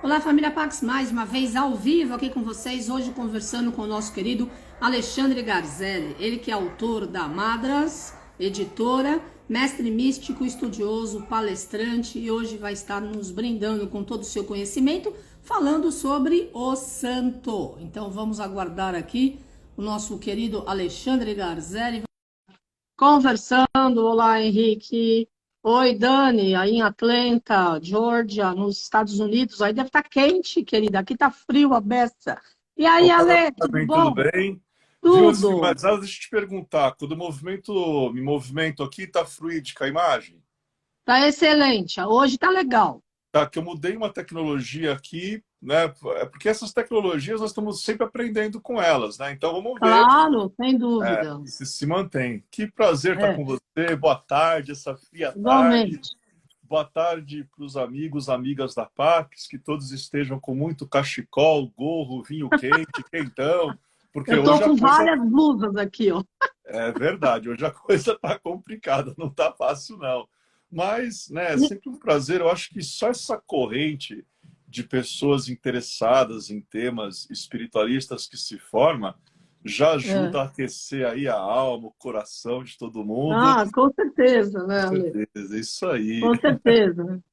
Olá, família Pax, mais uma vez ao vivo aqui com vocês, hoje conversando com o nosso querido Alexandre Garzelli, ele que é autor da Madras, editora, mestre místico, estudioso, palestrante e hoje vai estar nos brindando com todo o seu conhecimento, falando sobre o santo. Então vamos aguardar aqui o nosso querido Alexandre Garzelli conversando. Olá, Henrique. Oi, Dani, aí em Atlanta, Georgia, nos Estados Unidos. Aí deve estar quente, querida. Aqui tá frio a beça. E aí, Opa, Ale, tudo bem, tudo bom? bem? Viu, antes de Tudo. mais nada, deixa eu te perguntar, quando me movimento aqui, tá fluídica a imagem? Tá excelente. Hoje tá legal. Tá, que eu mudei uma tecnologia aqui, né? É porque essas tecnologias nós estamos sempre aprendendo com elas, né? Então vamos ver Claro, sem dúvida. se mantém. Que prazer estar É, com você. Boa tarde, essa fria tarde. igualmente. Boa tarde para os amigos, amigas da Pax, que todos estejam com muito cachecol, gorro, vinho quente, quentão, porque Eu tô hoje a com coisa várias blusas aqui, ó. é verdade, hoje a coisa está complicada, não está fácil, não. Mas, né, é sempre um prazer. Eu acho que só essa corrente de pessoas interessadas em temas espiritualistas que se forma já É. ajuda a aquecer aí a alma, o coração de todo mundo. Ah, com certeza, né, Com Ale? certeza, isso aí. Com certeza.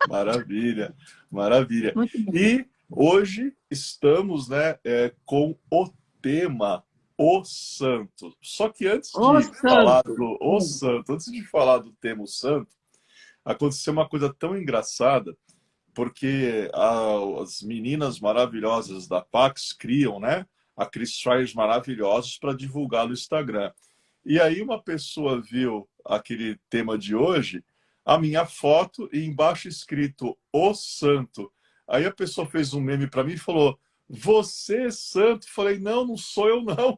Maravilha, maravilha. Muito bom. E hoje estamos, né, com o tema O Santo. Só que antes Ô, de falar santo. do O Santo, antes de falar do tema O Santo, aconteceu uma coisa tão engraçada, porque as meninas maravilhosas da Pax criam, né, aqueles maravilhosos para divulgar no Instagram. E aí uma pessoa viu aquele tema de hoje, a minha foto e embaixo escrito O Santo. Aí a pessoa fez um meme para mim e falou: Você é santo? Falei: Não, não sou eu não.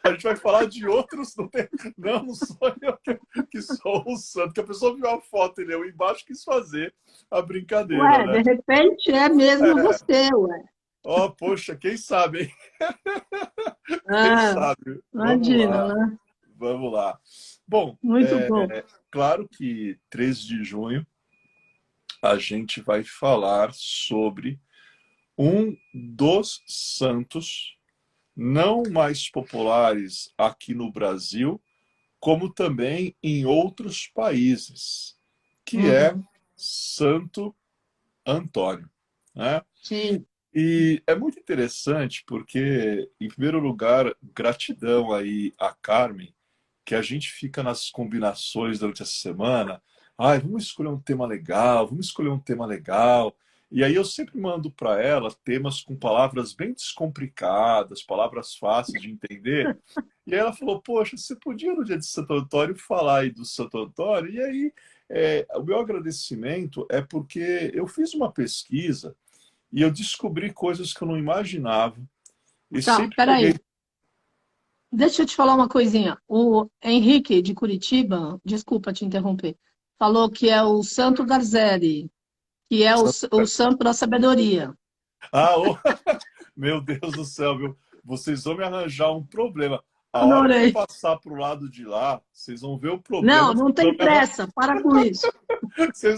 A gente vai falar de outros, não tem... Não, não sou eu que sou o santo. Que a pessoa viu a foto e leu embaixo, quis fazer a brincadeira, Ué, de né? repente é mesmo você, ué. Oh, poxa, quem sabe, hein? Quem Ah, sabe? Vamos imagina, lá, né? vamos lá. Bom, Muito bom. claro que 13 de junho a gente vai falar sobre um dos santos não mais populares aqui no Brasil, como também em outros países, que é Uhum. Santo Antônio, né? Sim. E é muito interessante porque, em primeiro lugar, gratidão aí a Carmen, que a gente fica nas combinações durante a semana. Ai, vamos escolher um tema legal, vamos escolher um tema legal. E aí eu sempre mando para ela temas com palavras bem descomplicadas, palavras fáceis de entender. E aí ela falou, poxa, você podia no dia de Santo Antônio falar aí do Santo Antônio? E aí o meu agradecimento é porque eu fiz uma pesquisa e eu descobri coisas que eu não imaginava. E Tá, sempre peraí. peguei. Deixa eu te falar uma coisinha. O Henrique de Curitiba, desculpa te interromper, falou que é o Santo Garzelli, que é o santo da sabedoria. Ah, ô, meu Deus do céu, viu? Vocês vão me arranjar um problema. A hora que eu Adorei. passar para o lado de lá, vocês vão ver o Não, problema que não vocês vão tem me arranjar. pressa, para com isso.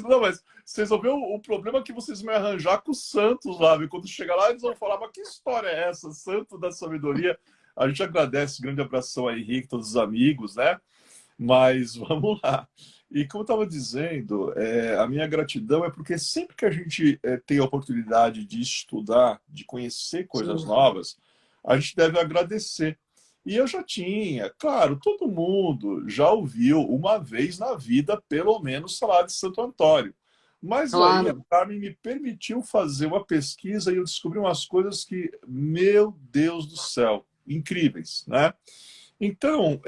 Não, mas vocês vão ver o problema que vocês vão me arranjar com os santos lá, viu? Quando chegar lá, eles vão falar, mas que história é essa? Santo da sabedoria. A gente agradece, grande abração a Henrique, todos os amigos, né? Mas vamos lá. E como eu estava dizendo, a minha gratidão é porque sempre que a gente tem a oportunidade de estudar, de conhecer coisas Sim, novas, a gente deve agradecer. E eu já tinha, claro, todo mundo já ouviu uma vez na vida, pelo menos, falar de Santo Antônio. Mas aí a claro. Carmen me permitiu fazer uma pesquisa e eu descobri umas coisas que, meu Deus do céu, incríveis, né? Então,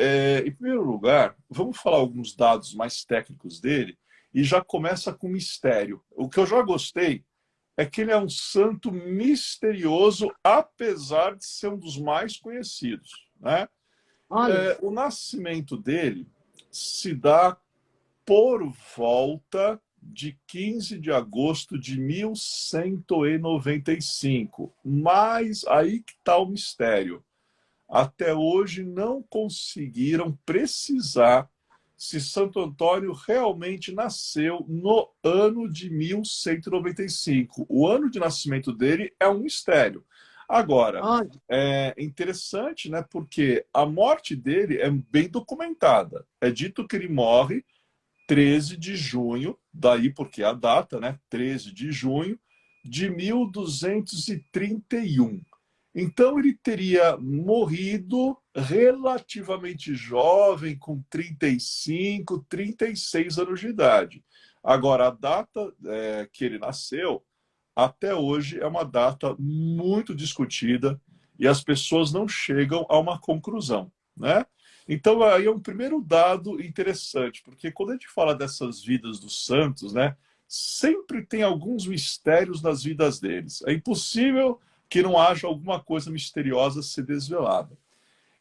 em primeiro lugar, vamos falar alguns dados mais técnicos dele e já começa com mistério. O que eu já gostei é que ele é um santo misterioso, apesar de ser um dos mais conhecidos, né? Olha, O nascimento dele se dá por volta de 15 de agosto de 1195. Mas aí que está o mistério. Até hoje não conseguiram precisar se Santo Antônio realmente nasceu no ano de 1195. O ano de nascimento dele é um mistério. Agora, Olha, é interessante, né, porque a morte dele é bem documentada. É dito que ele morre 13 de junho, daí porque a data, né, 13 de junho de 1231. Então ele teria morrido relativamente jovem, com 35, 36 anos de idade. Agora, a data que ele nasceu, até hoje, é uma data muito discutida e as pessoas não chegam a uma conclusão, né? Então, aí é um primeiro dado interessante, porque quando a gente fala dessas vidas dos santos, né, sempre tem alguns mistérios nas vidas deles. É impossível que não haja alguma coisa misteriosa a ser desvelada.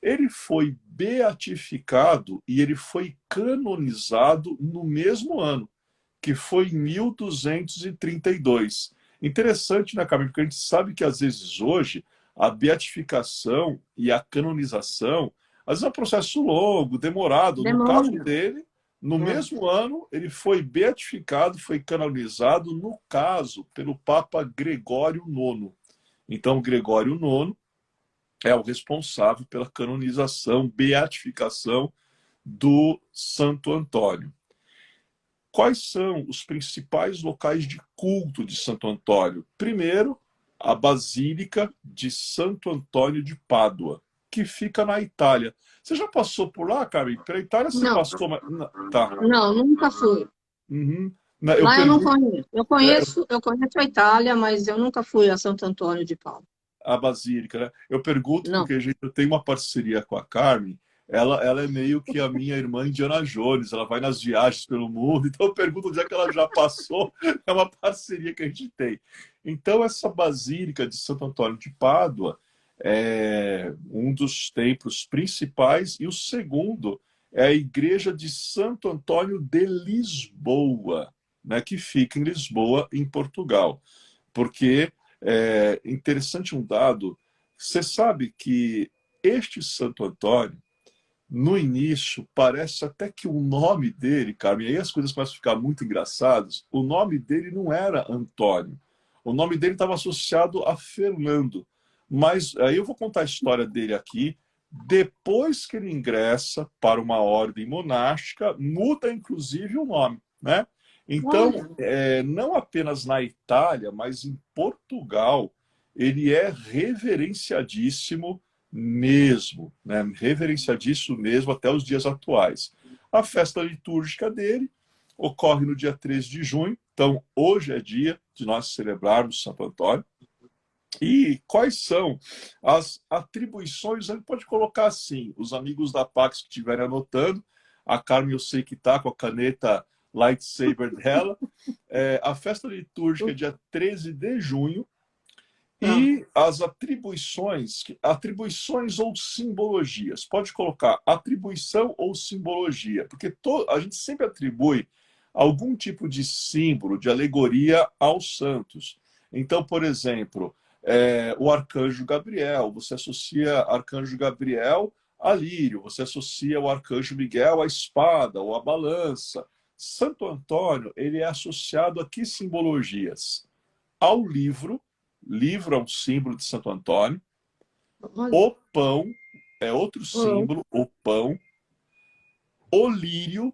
Ele foi beatificado e ele foi canonizado no mesmo ano, que foi em 1232. Interessante, né, Camila? Porque a gente sabe que às vezes hoje a beatificação e a canonização, às vezes é um processo longo, demorado. No caso demônio. dele, no É. mesmo ano, ele foi beatificado, foi canonizado, no caso, pelo Papa Gregório IX. Então, Gregório IX é o responsável pela canonização, beatificação do Santo Antônio. Quais são os principais locais de culto de Santo Antônio? Primeiro, a Basílica de Santo Antônio de Pádua, que fica na Itália. Você já passou por lá, Carmen? Pela Itália você Não, passou, mas... Tá. não, nunca fui. Uhum. Eu Lá eu não pergunto, conheço. Eu conheço a Itália, mas eu nunca fui a Santo Antônio de Paula. a Basílica, né? Eu pergunto Não. porque a gente tem uma parceria com a Carmen. Ela é meio que a minha irmã Indiana Jones, ela vai nas viagens pelo mundo, então eu pergunto onde é que ela já passou, é uma parceria que a gente tem. Então, essa Basílica de Santo Antônio de Pádua é um dos templos principais, e o segundo é a Igreja de Santo Antônio de Lisboa, né, que fica em Lisboa, em Portugal. Porque é interessante um dado, você sabe que este Santo Antônio, no início, parece até que o nome dele, Carmen, e aí as coisas começam a ficar muito engraçadas, o nome dele não era Antônio. O nome dele estava associado a Fernando. Mas aí eu vou contar a história dele aqui. Depois que ele ingressa para uma ordem monástica, muda inclusive o nome, né? Então, Olha, não apenas na Itália, mas em Portugal, ele é reverenciadíssimo mesmo, né? Reverenciadíssimo mesmo até os dias atuais. A festa litúrgica dele ocorre no dia 13 de junho, então hoje é dia de nós celebrarmos Santo Antônio. E quais são as atribuições? A gente pode colocar assim, os amigos da Pax que estiverem anotando, a Carmen eu sei que está com a caneta lightsaber dela, a festa litúrgica é dia 13 de junho, tá. e as atribuições ou simbologias. Pode colocar atribuição ou simbologia, porque a gente sempre atribui algum tipo de símbolo, de alegoria aos santos. Então, por exemplo, o arcanjo Gabriel, você associa arcanjo Gabriel a lírio, você associa o arcanjo Miguel à espada ou à balança. Santo Antônio, ele é associado a que simbologias? Ao livro. Livro é um símbolo de Santo Antônio. Olha. O pão é outro Oh, símbolo, o pão. O lírio.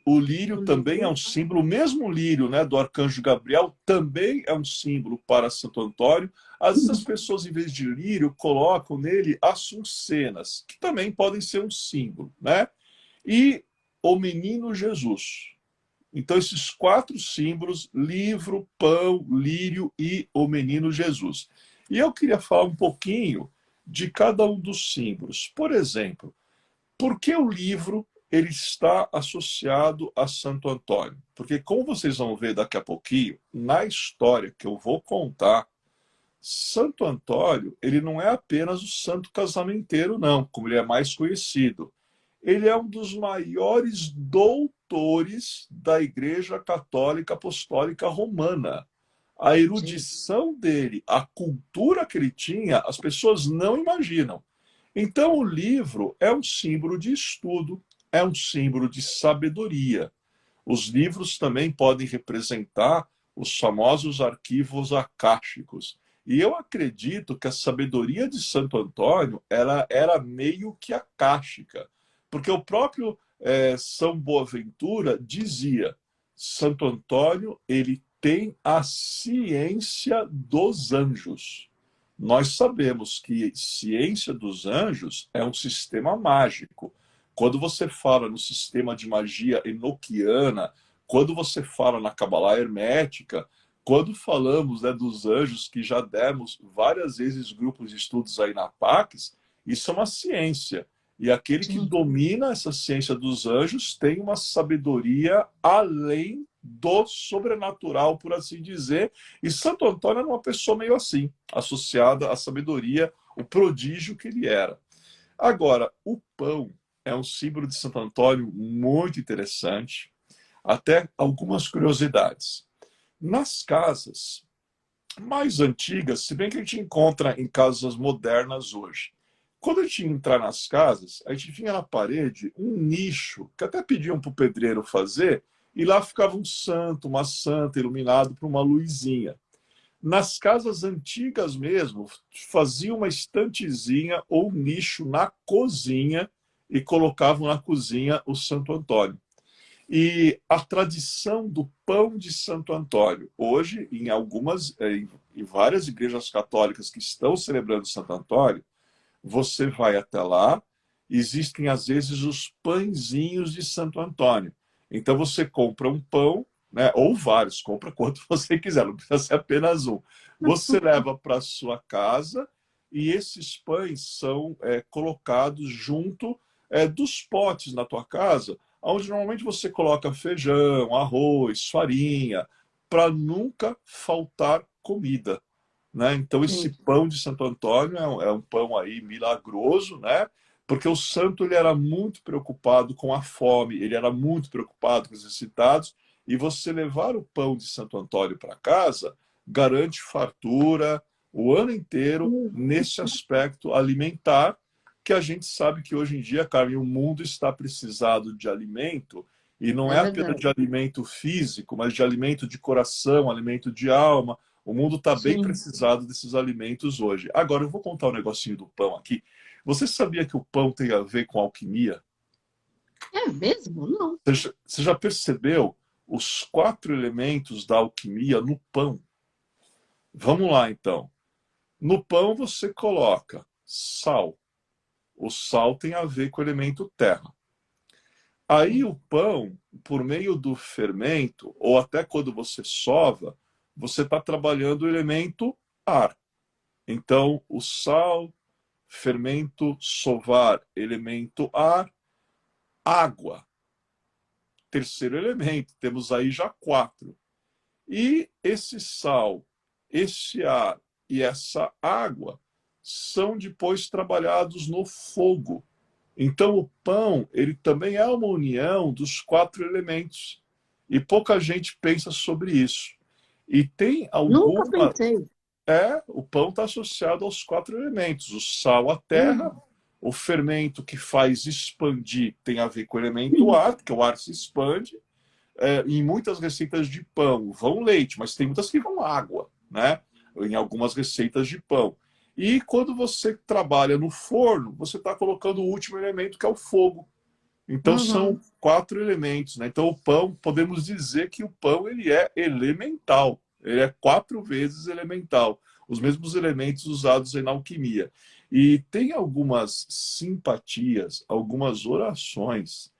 O lírio também é um símbolo, o mesmo lírio, né, do arcanjo Gabriel também é um símbolo para Santo Antônio. Às vezes as pessoas, em vez de lírio, colocam nele açucenas, que também podem ser um símbolo, né? E o menino Jesus. Então, esses quatro símbolos: livro, pão, lírio e o menino Jesus. E eu queria falar um pouquinho de cada um dos símbolos. Por exemplo, por que o livro ele está associado a Santo Antônio? Porque, como vocês vão ver daqui a pouquinho, na história que eu vou contar, Santo Antônio ele não é apenas o santo casamenteiro, não, como ele é mais conhecido. Ele é um dos maiores doutores da Igreja Católica Apostólica Romana. A gente. erudição dele, a cultura que ele tinha, as pessoas não imaginam. Então, o livro é um símbolo de estudo, é um símbolo de sabedoria. Os livros também podem representar os famosos arquivos akáshicos. E eu acredito que a sabedoria de Santo Antônio ela era meio que akáshica, porque o próprio São Boaventura dizia: Santo Antônio ele tem a ciência dos anjos. Nós sabemos que ciência dos anjos é um sistema mágico. Quando você fala no sistema de magia enoquiana, quando você fala na Cabala hermética, quando falamos, né, dos anjos, que já demos várias vezes grupos de estudos aí na Pax, isso é uma ciência. E aquele que Sim. domina essa ciência dos anjos tem uma sabedoria além do sobrenatural, por assim dizer. E Santo Antônio era uma pessoa meio assim, associada à sabedoria, o prodígio que ele era. Agora, o pão é um símbolo de Santo Antônio muito interessante, até algumas curiosidades. Nas casas mais antigas, se bem que a gente encontra em casas modernas hoje, quando a gente entrar nas casas, a gente vinha na parede um nicho, que até pediam para o pedreiro fazer, e lá ficava um santo, uma santa, iluminado por uma luzinha. Nas casas antigas mesmo, fazia uma estantezinha ou um nicho na cozinha e colocavam na cozinha o Santo Antônio. E a tradição do pão de Santo Antônio, hoje, em várias igrejas católicas que estão celebrando Santo Antônio, você vai até lá, existem às vezes os pãezinhos de Santo Antônio. Então você compra um pão, né, ou vários, compra quanto você quiser, não precisa ser apenas um. Você leva para sua casa e esses pães são colocados junto dos potes na tua casa, onde normalmente você coloca feijão, arroz, farinha, para nunca faltar comida. Né? Então, esse Sim. pão de Santo Antônio é um pão aí milagroso, né? Porque o santo ele era muito preocupado com a fome, ele era muito preocupado com os necessitados, e você levar o pão de Santo Antônio para casa garante fartura o ano inteiro nesse aspecto alimentar, que a gente sabe que hoje em dia, Carmen, o mundo está precisado de alimento, e não É é apenas verdade. de alimento físico, mas de alimento de coração, alimento de alma. O mundo está bem Sim. precisado desses alimentos hoje. Agora, eu vou contar um negocinho do pão aqui. Você sabia que o pão tem a ver com alquimia? É mesmo? Não. Você já percebeu os 4 elementos da alquimia no pão? Vamos lá, então. No pão você coloca sal. O sal tem a ver com o elemento terra. Aí o pão, por meio do fermento, ou até quando você sova, você está trabalhando o elemento ar. Então, o sal, fermento, sovar, elemento ar, água, terceiro elemento, temos aí já 4. E esse sal, esse ar e essa água são depois trabalhados no fogo. Então, o pão, ele também é uma união dos 4 elementos. E pouca gente pensa sobre isso. E tem Nunca alguma. pensei. O pão está associado aos 4 elementos: o sal, a terra, Uhum. o fermento que faz expandir tem a ver com o elemento ar, porque o ar se expande. Em muitas receitas de pão vão leite, mas tem muitas que vão água, né? Em algumas receitas de pão. E quando você trabalha no forno, você está colocando o último elemento, que é o fogo. Então são Uhum. 4 elementos, né? Então o pão, podemos dizer que o pão ele é elemental, ele é 4 vezes elemental, os mesmos elementos usados na alquimia. E tem algumas simpatias, algumas orações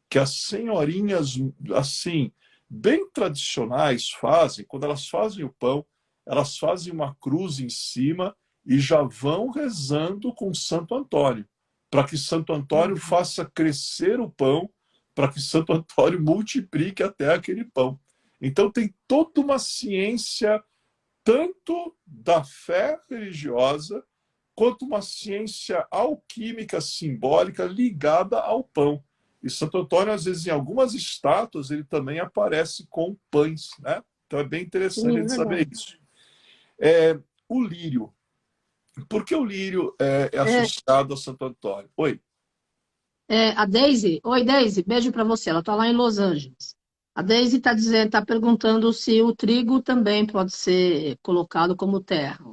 que as senhorinhas, assim, bem tradicionais fazem, quando elas fazem o pão, elas fazem uma cruz em cima e já vão rezando com Santo Antônio, para que Santo Antônio Uhum. faça crescer o pão, para que Santo Antônio multiplique até aquele pão. Então tem toda uma ciência, tanto da fé religiosa, quanto uma ciência alquímica simbólica ligada ao pão. E Santo Antônio, às vezes, em algumas estátuas, ele também aparece com pães, né? Então é bem interessante Sim, a é gente saber verdade. isso. O lírio. Por que o lírio é É, associado a Santo Antônio? Oi. A Daisy, oi Daisy, beijo para você. Ela está lá em Los Angeles. A Daisy está dizendo, tá perguntando se o trigo também pode ser colocado como terra.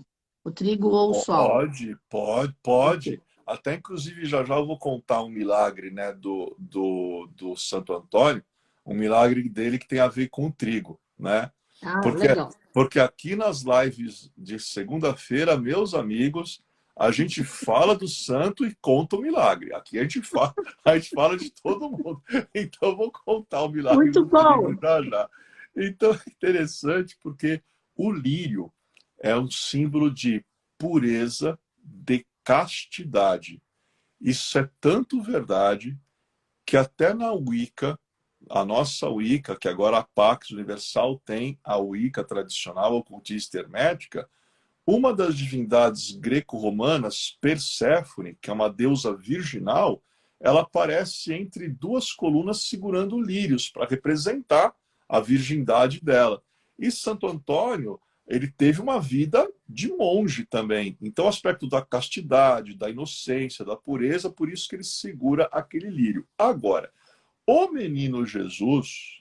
O trigo ou o sol. Pode, pode, Ok. pode. Até inclusive já já eu vou contar um milagre, né, do Santo Antônio, um milagre dele que tem a ver com o trigo, né? Ah, Porque, legal. porque aqui nas lives de segunda-feira, meus amigos, a gente fala do santo e conta o milagre. Aqui a gente fala de todo mundo. Então eu vou contar o milagre Muito do trigo bom. já já. Então é interessante porque o lírio é um símbolo de pureza, de castidade. Isso é tanto verdade que até na Wicca, a nossa Wicca, que agora a Pax Universal tem a Wicca tradicional ocultista hermética, uma das divindades greco-romanas, Perséfone, que é uma deusa virginal, ela aparece entre duas colunas segurando lírios para representar a virgindade dela. E Santo Antônio, ele teve uma vida de monge também. Então, o aspecto da castidade, da inocência, da pureza, por isso que ele segura aquele lírio. Agora, o menino Jesus,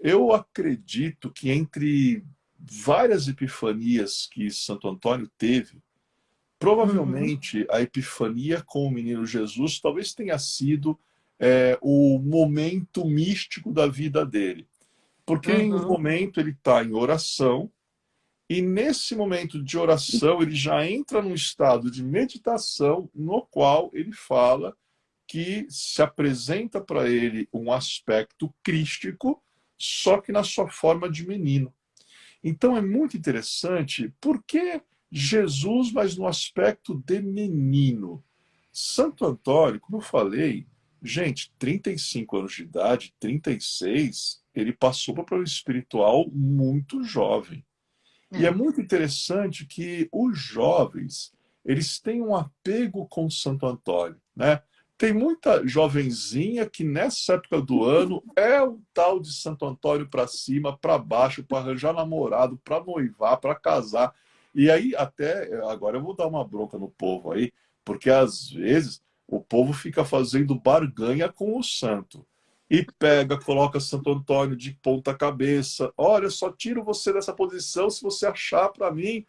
eu acredito que entre várias epifanias que Santo Antônio teve, Uhum, provavelmente a epifania com o menino Jesus talvez tenha sido o momento místico da vida dele. Porque em um uhum. momento ele está em oração, e nesse momento de oração ele já entra num estado de meditação no qual ele fala que se apresenta para ele um aspecto crístico, só que na sua forma de menino. Então é muito interessante, porque Jesus, mas no aspecto de menino. Santo Antônio, como eu falei, gente, 35 anos de idade, 36, ele passou para o plano espiritual muito jovem. E é É. muito interessante que os jovens, eles têm um apego com Santo Antônio, né? Tem muita jovenzinha que nessa época do ano é o tal de Santo Antônio para cima, para baixo, para arranjar namorado, para noivar, para casar. E aí até agora eu vou dar uma bronca no povo aí, porque às vezes o povo fica fazendo barganha com o santo e pega, coloca Santo Antônio de ponta cabeça. Olha, só tiro você dessa posição se você achar para mim.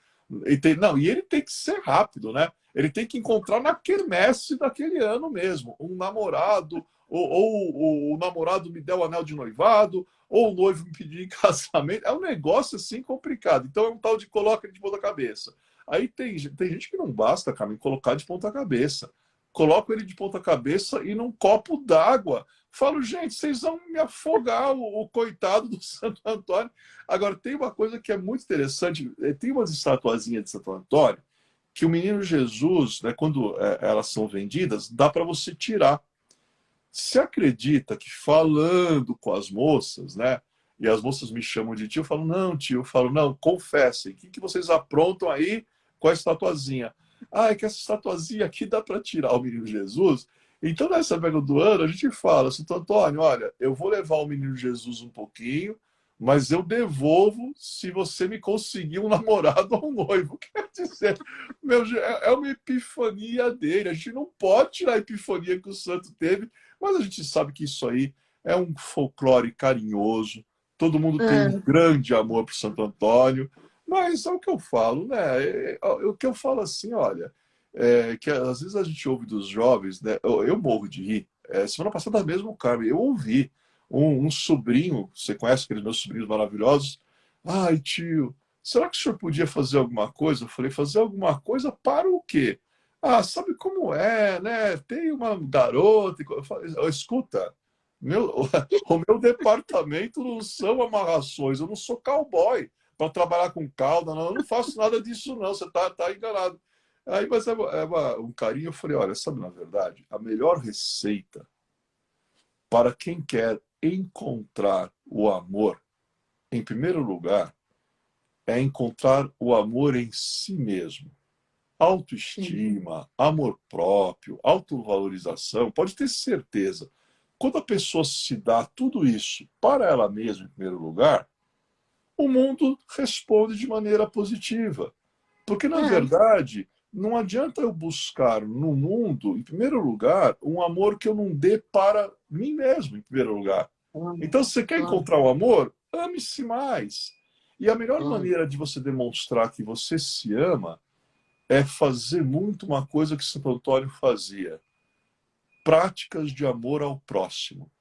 Não, e ele tem que ser rápido, né? Ele tem que encontrar na quermesse daquele ano mesmo um namorado, ou o namorado me deu o anel de noivado, ou o noivo me pediu em casamento. É um negócio assim complicado. Então é um tal de coloca de ponta cabeça. Aí tem gente que não basta, cara, em colocar de ponta cabeça. Coloco ele de ponta cabeça e num copo d'água. Falo, gente, vocês vão me afogar, o coitado do Santo Antônio. Agora, tem uma coisa que é muito interessante: tem umas estatuazinhas de Santo Antônio que o menino Jesus, né, quando elas são vendidas, dá para você tirar. Se acredita que falando com as moças, né, e as moças me chamam de tio, eu falo, não, tio, eu falo, não, confessem, o que vocês aprontam aí com a estatuazinha? Ah, é que essa estatuazinha aqui dá para tirar o menino Jesus. Então, nessa época do ano, a gente fala, Santo Antônio, olha, eu vou levar o menino Jesus um pouquinho, mas eu devolvo se você me conseguir um namorado ou um noivo. Quer dizer, é uma epifania dele. A gente não pode tirar a epifania que o santo teve, mas a gente sabe que isso aí é um folclore carinhoso. Todo mundo tem um É. grande amor por Santo Antônio, mas é o que eu falo, né? O que eu falo assim, olha, que às vezes a gente ouve dos jovens, né? Eu morro de rir. Semana passada mesmo, Carmen, eu ouvi um sobrinho, você conhece aqueles meus sobrinhos maravilhosos? Ai, tio, será que o senhor podia fazer alguma coisa? Eu falei, fazer alguma coisa para o quê? Ah, sabe como é, né? Tem uma garota. Eu falei, escuta, meu, o meu departamento não são amarrações, eu não sou cowboy para trabalhar com cauda, não, eu não faço nada disso, não, você tá enganado. Aí, mas um carinho, eu falei, olha, sabe, na verdade, a melhor receita para quem quer encontrar o amor, em primeiro lugar, é encontrar o amor em si mesmo. Sim. Autoestima, amor próprio, autovalorização, pode ter certeza. Quando a pessoa se dá tudo isso para ela mesma, em primeiro lugar, o mundo responde de maneira positiva. Porque, na É. verdade, não adianta eu buscar no mundo, em primeiro lugar, um amor que eu não dê para mim mesmo, em primeiro lugar. Claro, Então, se você quer claro, encontrar o amor, ame-se mais. E a melhor claro. maneira de você demonstrar que você se ama é fazer muito uma coisa que Santo Antônio fazia: práticas de amor ao próximo.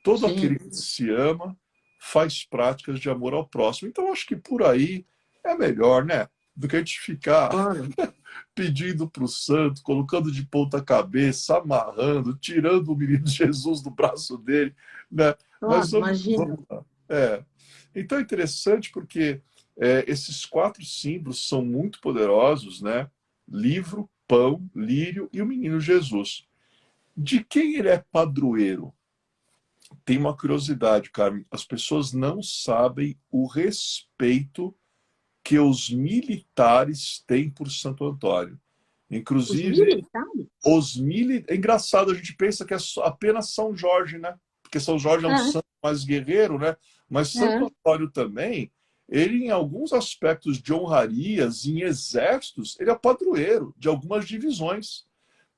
Todo aquele Sim, que se ama faz práticas de amor ao próximo. Então, acho que por aí é melhor, né? Do que a gente ficar claro, pedindo para o santo, colocando de ponta cabeça, amarrando, tirando o menino Jesus do braço dele, né? claro, Mas vamos imagina. lá. Então é interessante porque esses quatro símbolos são muito poderosos, né? Livro, pão, lírio e o menino Jesus. De quem ele é padroeiro? Tem uma curiosidade, Carmen. As pessoas não sabem o respeito que os militares têm por Santo Antônio. Os Inclusive, militares? É engraçado, a gente pensa que é apenas São Jorge, né? Porque São Jorge é um É, santo mais guerreiro, né? Mas Santo é. Antônio também, ele em alguns aspectos de honrarias, em exércitos, ele é padroeiro de algumas divisões.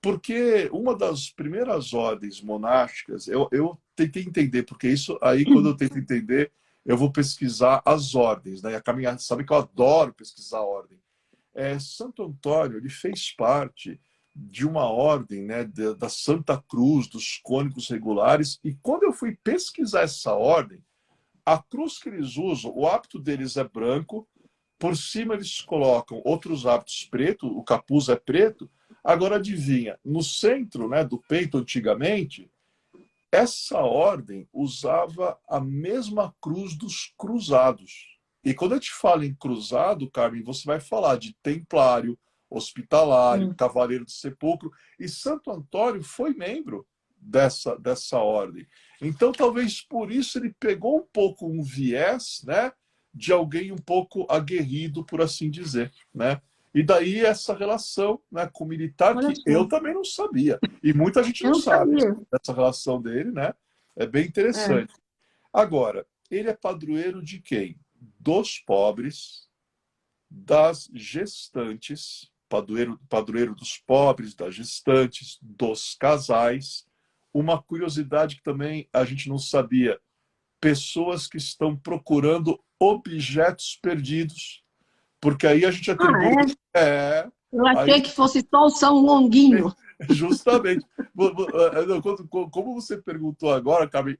Porque uma das primeiras ordens monásticas, eu tentei entender, porque isso aí, quando eu tento entender, eu vou pesquisar as ordens, né? A caminhada, sabe que eu adoro pesquisar a ordem. Santo Antônio, ele fez parte de uma ordem, né, da Santa Cruz, dos cônicos regulares, e quando eu fui pesquisar essa ordem, a cruz que eles usam, o hábito deles é branco, por cima eles colocam outros hábitos preto, o capuz é preto. Agora adivinha, no centro, né, do peito antigamente, essa ordem usava a mesma cruz dos cruzados. E quando eu te falo em cruzado, Carmen, você vai falar de templário, hospitalário, Hum. cavaleiro de sepulcro. E Santo Antônio foi membro dessa ordem. Então, talvez por isso ele pegou um pouco um viés, né, de alguém um pouco aguerrido, por assim dizer, né? E daí essa relação, né, com o militar Olha que só, eu também não sabia. E muita gente eu não não sabe sabia. dessa relação dele, né? É bem É. interessante. Agora, ele é padroeiro de quem? Dos pobres, das gestantes, padroeiro dos pobres, das gestantes, dos casais. Uma curiosidade que também a gente não sabia: pessoas que estão procurando objetos perdidos, porque aí a gente Ah, atribui. é? É, Eu aí achei que fosse só o São Longuinho. Justamente. Como você perguntou agora, Carmen,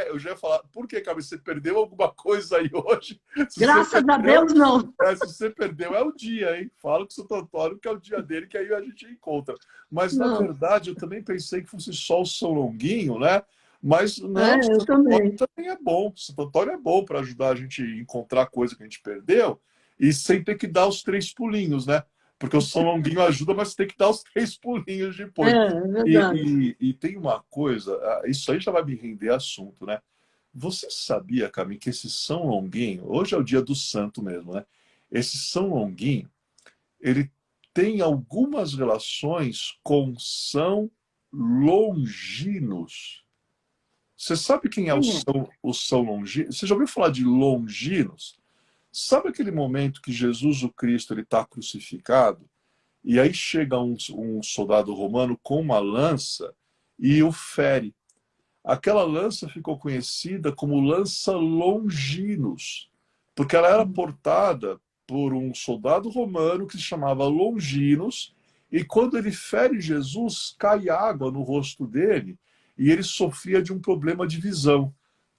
eu já ia falar, por que, Carmen, você perdeu alguma coisa aí hoje? Se você Graças a perdeu, Deus, não. se você perdeu, é o dia, hein? Fala com o Santo Antônio que é o dia dele, que aí a gente encontra. Mas, na Não. verdade, eu também pensei que fosse só o São Longuinho, né? Mas É, não, eu Santo Antônio também. também é bom. Santo Antônio é bom para ajudar a gente a encontrar coisa que a gente perdeu e sem ter que dar os três pulinhos, né? Porque o São Longuinho ajuda, mas tem que dar os três pulinhos É, depois. é verdade. E tem uma coisa, isso aí já vai me render assunto, né? Você sabia, Camille, que esse São Longuinho, hoje é o dia do santo mesmo, né? Esse São Longuinho, ele tem algumas relações com São Longinos. Você sabe quem é Quem é? O São Longinos? Você já ouviu falar de Longinos? Sabe aquele momento que Jesus o Cristo ele está crucificado? E aí chega um soldado romano com uma lança e o fere. Aquela lança ficou conhecida como lança Longinos, porque ela era portada por um soldado romano que se chamava Longinos, e quando ele fere Jesus, cai água no rosto dele, e ele sofria de um problema de visão.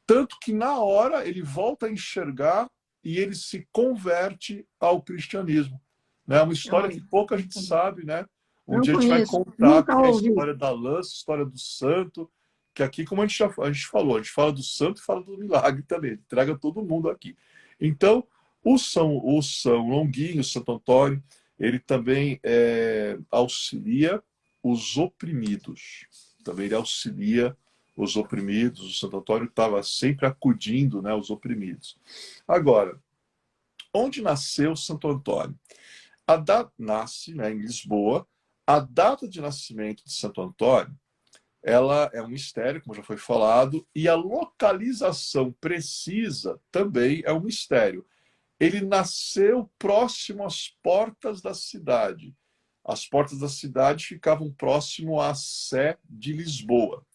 Tanto que na hora ele volta a enxergar e ele se converte ao cristianismo. É uma história que Olha, pouca gente sabe, né? Um não dia a gente vai conheço, contar nunca que é a ouvi. história da lança, a história do santo, que aqui, como a gente falou, a gente fala do santo e fala do milagre também, entrega todo mundo aqui. Então, o São Longuinho, o Santo Antônio, ele também auxilia os oprimidos. Também ele auxilia os oprimidos. O Santo Antônio estava sempre acudindo, né, os oprimidos. Agora, onde nasceu Santo Antônio? A data nasce, né, em Lisboa. A data de nascimento de Santo Antônio, ela é um mistério, como já foi falado, e a localização precisa também é um mistério. Ele nasceu próximo às portas da cidade. As portas da cidade ficavam próximo à Sé de Lisboa.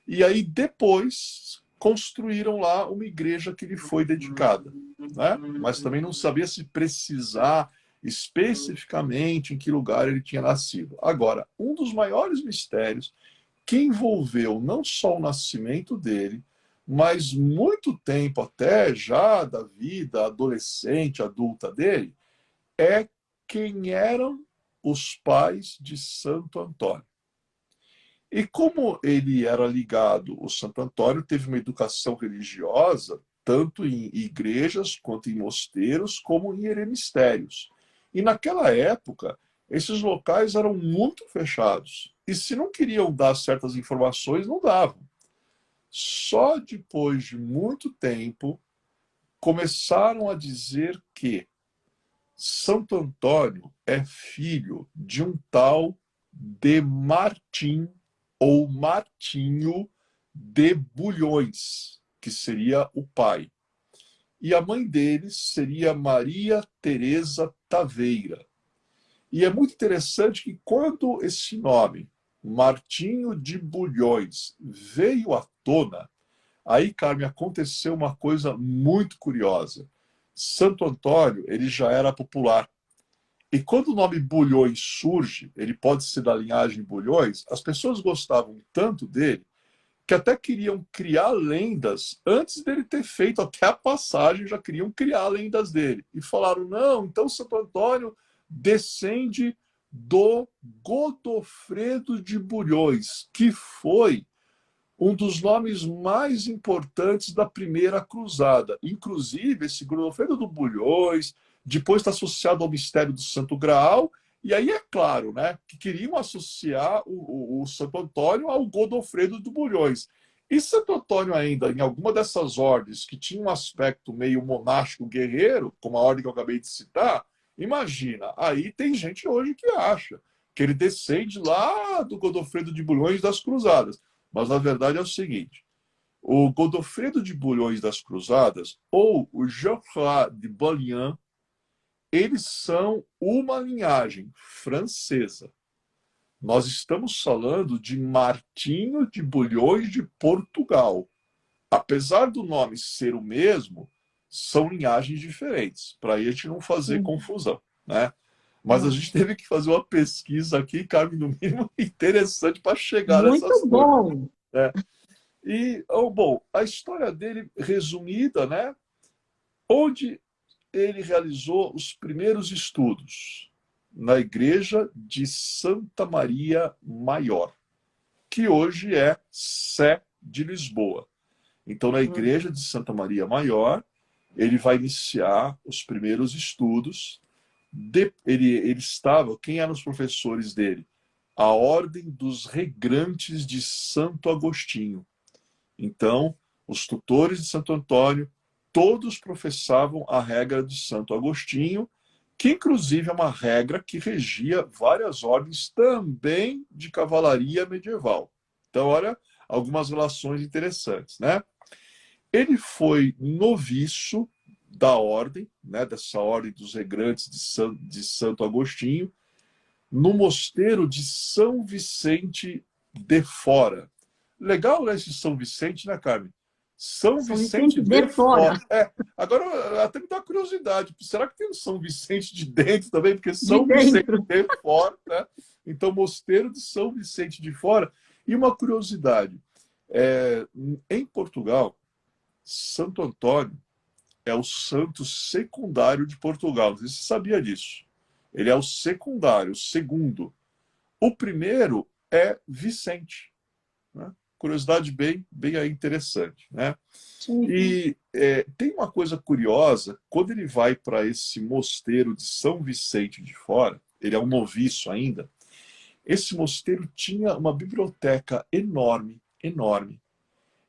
E aí depois construíram lá uma igreja que lhe foi dedicada, né? Mas também não sabia se precisar especificamente em que lugar ele tinha nascido. Agora, um dos maiores mistérios que envolveu não só o nascimento dele, mas muito tempo até já da vida adolescente, adulta dele, é quem eram os pais de Santo Antônio. E como ele era ligado, o Santo Antônio teve uma educação religiosa, tanto em igrejas, quanto em mosteiros, como em eremistérios. E naquela época, esses locais eram muito fechados. E se não queriam dar certas informações, não davam. Só depois de muito tempo, começaram a dizer que Santo Antônio é filho de um tal de Martim ou Martinho de Bulhões, que seria o pai. E a mãe deles seria Maria Teresa Taveira. E é muito interessante que quando esse nome, Martinho de Bulhões, veio à tona, aí, Carmen, aconteceu uma coisa muito curiosa. Santo Antônio, ele já era popular. E quando o nome Bulhões surge, ele pode ser da linhagem Bulhões, as pessoas gostavam tanto dele que até queriam criar lendas antes dele ter feito até a passagem, já queriam criar lendas dele. E falaram, não, então Santo Antônio descende do Godofredo de Bulhões, que foi um dos nomes mais importantes da primeira cruzada. Inclusive, esse Godofredo do Bulhões, depois está associado ao mistério do Santo Graal, e aí é claro, né, que queriam associar o Santo Antônio ao Godofredo do Bulhões. E Santo Antônio ainda, em alguma dessas ordens que tinha um aspecto meio monástico guerreiro, como a ordem que eu acabei de citar, imagina, aí tem gente hoje que acha que ele descende lá do Godofredo de Bulhões das Cruzadas. Mas na verdade é o seguinte, o Godofredo de Bulhões das Cruzadas ou o Geoffroy de Balian, eles são uma linhagem francesa. Nós estamos falando de Martinho de Bulhões de Portugal. Apesar do nome ser o mesmo, são linhagens diferentes, para a gente não fazer confusão, né? Mas a gente teve que fazer uma pesquisa aqui, Carmen, no mínimo interessante para chegar nessas Muito coisas, bom. né? E, bom, a história dele resumida, né? Onde ele realizou os primeiros estudos na igreja de Santa Maria Maior, que hoje é Sé de Lisboa. Então, na igreja de Santa Maria Maior, ele vai iniciar os primeiros estudos. Ele estava, quem eram os professores dele? A Ordem dos Regrantes de Santo Agostinho. Então, os tutores de Santo Antônio, todos professavam a regra de Santo Agostinho, que inclusive é uma regra que regia várias ordens também de cavalaria medieval. Então, olha, algumas relações interessantes, né? Ele foi noviço da ordem, né, dessa ordem dos regrantes de Santo Agostinho, no mosteiro de São Vicente de Fora. Legal, né, esse São Vicente, né, Carmen? São Vicente de Fora. Agora, até me dá curiosidade. Será que tem um São Vicente de dentro também? Porque São Vicente de Fora, né? Então, mosteiro de São Vicente de Fora. E uma curiosidade. Em Portugal, Santo Antônio é o santo secundário de Portugal. Você sabia disso? Ele é o secundário, o segundo. O primeiro é Vicente, né? Curiosidade bem aí interessante, né? E tem uma coisa curiosa, quando ele vai para esse mosteiro de São Vicente de Fora, ele é um noviço ainda, esse mosteiro tinha uma biblioteca enorme, enorme.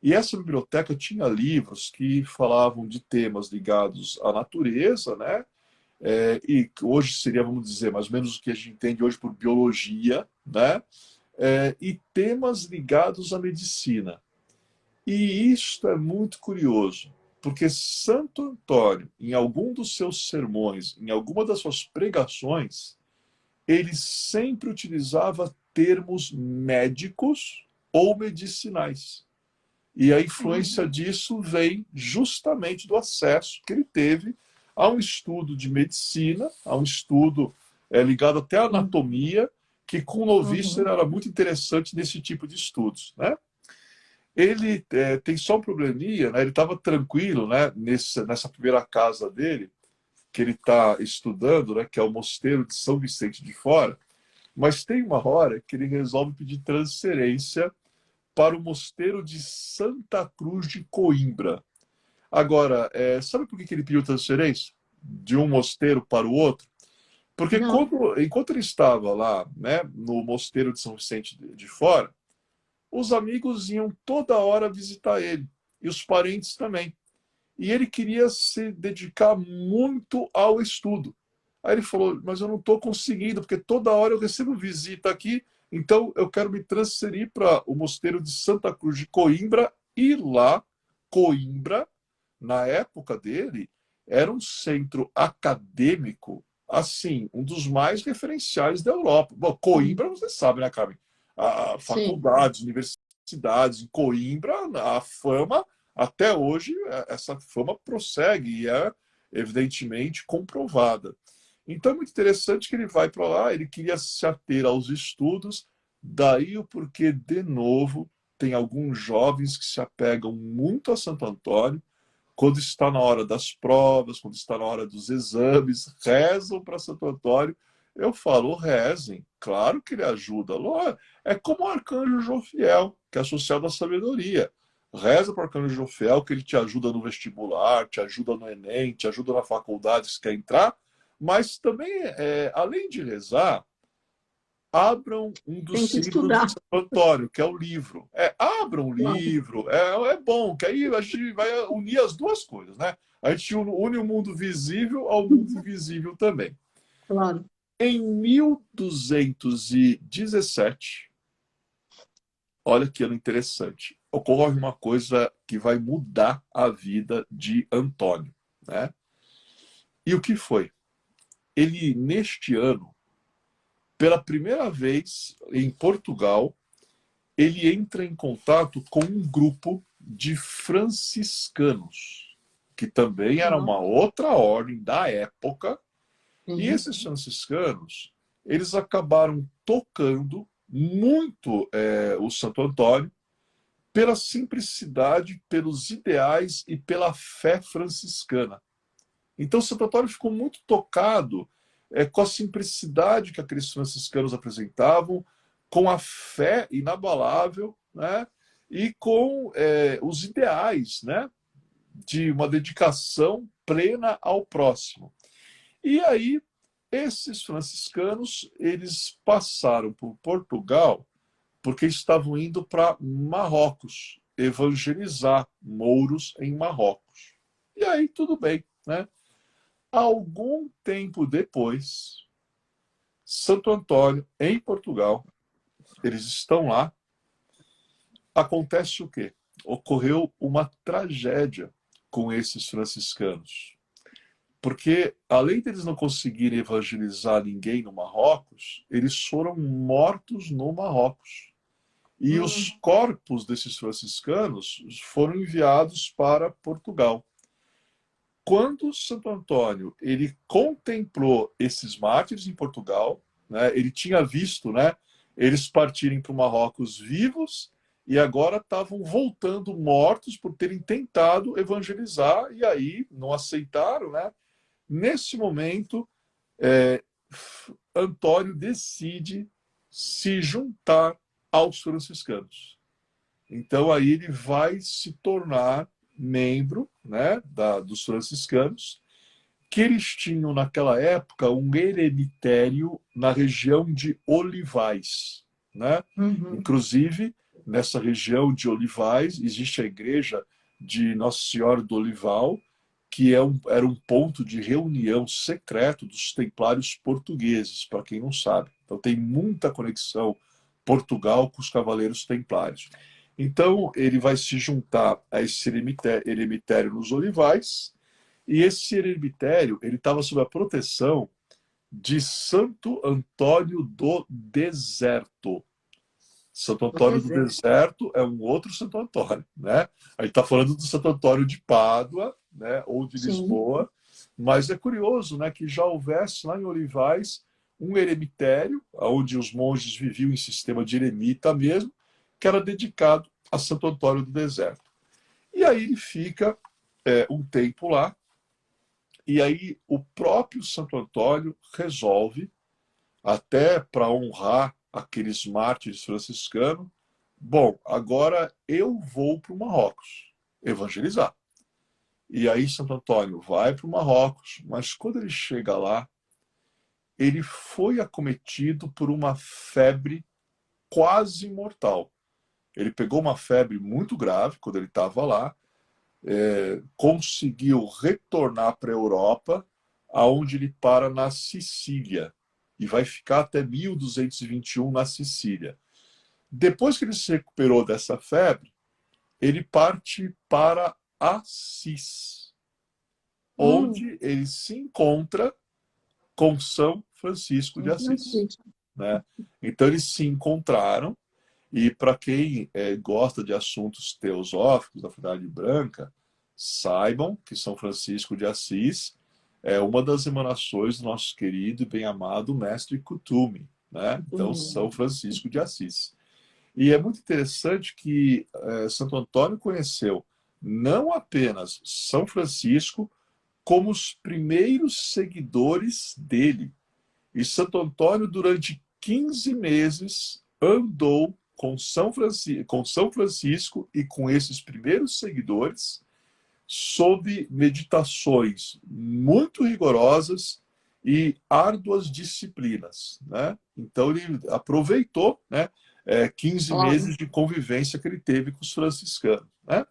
E essa biblioteca tinha livros que falavam de temas ligados à natureza, né? E hoje seria, vamos dizer, mais ou menos o que a gente entende hoje por biologia, né? E temas ligados à medicina. E isto é muito curioso, porque Santo Antônio, em algum dos seus sermões, em alguma das suas pregações, ele sempre utilizava termos médicos ou medicinais. E a influência disso vem justamente do acesso que ele teve a um estudo de medicina, a um estudo ligado até à anatomia, que com o noviço era muito interessante nesse tipo de estudos, né? Ele tem só um probleminha, né? Ele estava tranquilo, né? Nessa primeira casa dele, que ele está estudando, né? Que é o Mosteiro de São Vicente de Fora, mas tem uma hora que ele resolve pedir transferência para o Mosteiro de Santa Cruz de Coimbra. Agora, sabe por que ele pediu transferência de um mosteiro para o outro? Porque Não. enquanto ele estava lá, né, no Mosteiro de São Vicente de Fora, os amigos iam toda hora visitar ele, e os parentes também. E ele queria se dedicar muito ao estudo. Aí ele falou, mas eu não estou conseguindo, porque toda hora eu recebo visita aqui, então eu quero me transferir para o Mosteiro de Santa Cruz de Coimbra, e lá, Coimbra, na época dele, era um centro acadêmico, assim, um dos mais referenciais da Europa. Bom, Coimbra, você sabe, né, Carmen? Sim. Faculdades, universidades em Coimbra, a fama, até hoje, essa fama prossegue e é evidentemente comprovada. Então é muito interessante que ele vai para lá, ele queria se ater aos estudos, daí o porquê, de novo, tem alguns jovens que se apegam muito a Santo Antônio, quando está na hora das provas, quando está na hora dos exames, rezam para Santo Antônio. Eu falo, rezem, claro que ele ajuda. É como o arcanjo Jofiel, que é associado à sabedoria. Reza para o arcanjo Jofiel, que ele te ajuda no vestibular, te ajuda no Enem, te ajuda na faculdade que você quer entrar, mas também, além de rezar, abram um Tem dos que símbolos de estudar. Santo Antônio, que é o livro. Abram o Claro. livro, é bom, que aí a gente vai unir as duas coisas, né? A gente une o mundo visível ao mundo invisível também. Claro. Em 1217, olha que ano interessante, ocorre uma coisa que vai mudar a vida de Antônio, né? E o que foi? Ele, neste ano, pela primeira vez em Portugal, ele entra em contato com um grupo de franciscanos, que também era Tá. uma outra ordem da época, e Uhum. esses franciscanos, eles acabaram tocando muito o Santo Antônio pela simplicidade, pelos ideais e pela fé franciscana. Então, Santo Antônio ficou muito tocado com a simplicidade que aqueles franciscanos apresentavam, com a fé inabalável, né? E com os ideais, né? De uma dedicação plena ao próximo. E aí, esses franciscanos, eles passaram por Portugal porque estavam indo para Marrocos, evangelizar mouros em Marrocos. E aí, tudo bem, né? Algum tempo depois, Santo Antônio, em Portugal, eles estão lá, acontece o quê? Ocorreu uma tragédia com esses franciscanos. Porque, além deles não conseguirem evangelizar ninguém no Marrocos, eles foram mortos no Marrocos. E os Hum. corpos desses franciscanos foram enviados para Portugal. Quando Santo Antônio ele contemplou esses mártires em Portugal, né, ele tinha visto, né, eles partirem para o Marrocos vivos e agora estavam voltando mortos por terem tentado evangelizar e aí não aceitaram, né? Nesse momento, é, Antônio decide se juntar aos franciscanos. Então aí ele vai se tornar membro, né, dos franciscanos, que eles tinham naquela época um eremitério na região de Olivais, né? Uhum. Inclusive, nessa região de Olivais existe a igreja de Nossa Senhora do Olival, que era um ponto de reunião secreto dos templários portugueses, para quem não sabe. Então tem muita conexão Portugal com os cavaleiros templários. Então ele vai se juntar a esse eremitério nos Olivais, e esse eremitério ele estava sob a proteção de Santo Antônio do Deserto. Santo Do Antônio do deserto. Deserto é um outro Santo Antônio, né? A gente está falando do Santo Antônio de Pádua, né? Ou de Sim. Lisboa, mas é curioso, né? Que já houvesse lá em Olivais um eremitério, onde os monges viviam em sistema de eremita mesmo, que era dedicado a Santo Antônio do Deserto. E aí ele fica um tempo lá, e aí o próprio Santo Antônio resolve, até para honrar aqueles mártires franciscanos, bom, agora eu vou para o Marrocos evangelizar. E aí Santo Antônio vai para o Marrocos, mas quando ele chega lá, ele foi acometido por uma febre quase mortal. Ele pegou uma febre muito grave quando ele estava lá, conseguiu retornar para a Europa, aonde ele para na Sicília, e vai ficar até 1221 na Sicília. Depois que ele se recuperou dessa febre, ele parte para Assis, Hum, onde ele se encontra com São Francisco de São Assis, Francisco. né? Então eles se encontraram, e para quem gosta de assuntos teosóficos da Fraternidade Branca, saibam que São Francisco de Assis é uma das emanações do nosso querido e bem-amado mestre Kuthumi, né? Então, São Francisco de Assis. E é muito interessante que Santo Antônio conheceu não apenas São Francisco, como os primeiros seguidores dele. E Santo Antônio, durante 15 meses, andou com São Francisco e com esses primeiros seguidores, sob meditações muito rigorosas e árduas disciplinas, né? Então ele aproveitou, né, 15 Claro. meses de convivência que ele teve com os franciscanos, né?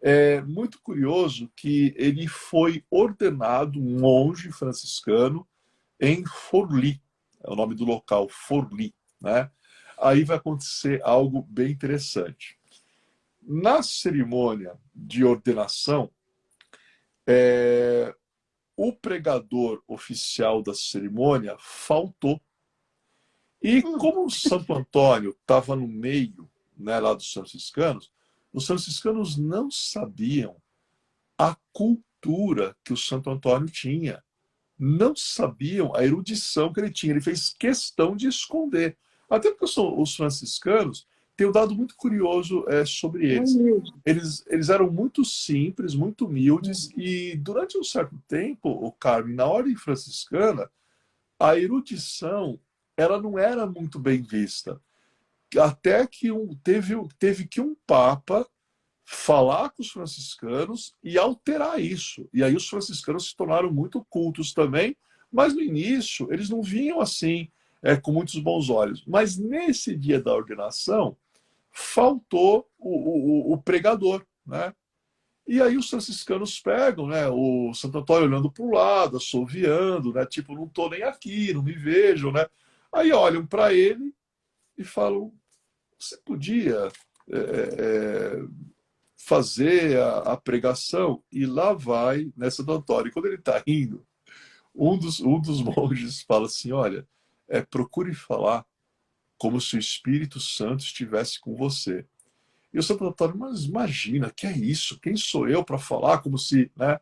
É muito curioso que ele foi ordenado monge franciscano em Forli, é o nome do local, Forli, né? Aí vai acontecer algo bem interessante. Na cerimônia de ordenação, o pregador oficial da cerimônia faltou. E Hum, como o Santo Antônio estava no meio, né, lá dos franciscanos, os franciscanos não sabiam a cultura que o Santo Antônio tinha. Não sabiam a erudição que ele tinha. Ele fez questão de esconder. Até porque os franciscanos têm um dado muito curioso sobre é eles. humilde. Eles eram muito simples, muito humildes, Hum, e durante um certo tempo, o Carmen, na ordem franciscana, a erudição ela não era muito bem vista. Até que teve que um papa falar com os franciscanos e alterar isso. E aí os franciscanos se tornaram muito cultos também, mas no início eles não vinham assim, com muitos bons olhos. Mas nesse dia da ordenação, faltou o pregador, né? E aí os franciscanos pegam, né, o Santo Antônio olhando para o lado, assoviando, né, tipo, não estou nem aqui, não me vejam, né? Aí olham para ele e falam, você podia é, é, fazer a pregação? E lá vai, né, Santo Antônio, quando ele está indo, um dos monges fala assim, olha, procure falar como se o Espírito Santo estivesse com você. E o Santo Antônio, mas imagina, que é isso? Quem sou eu para falar como se, né?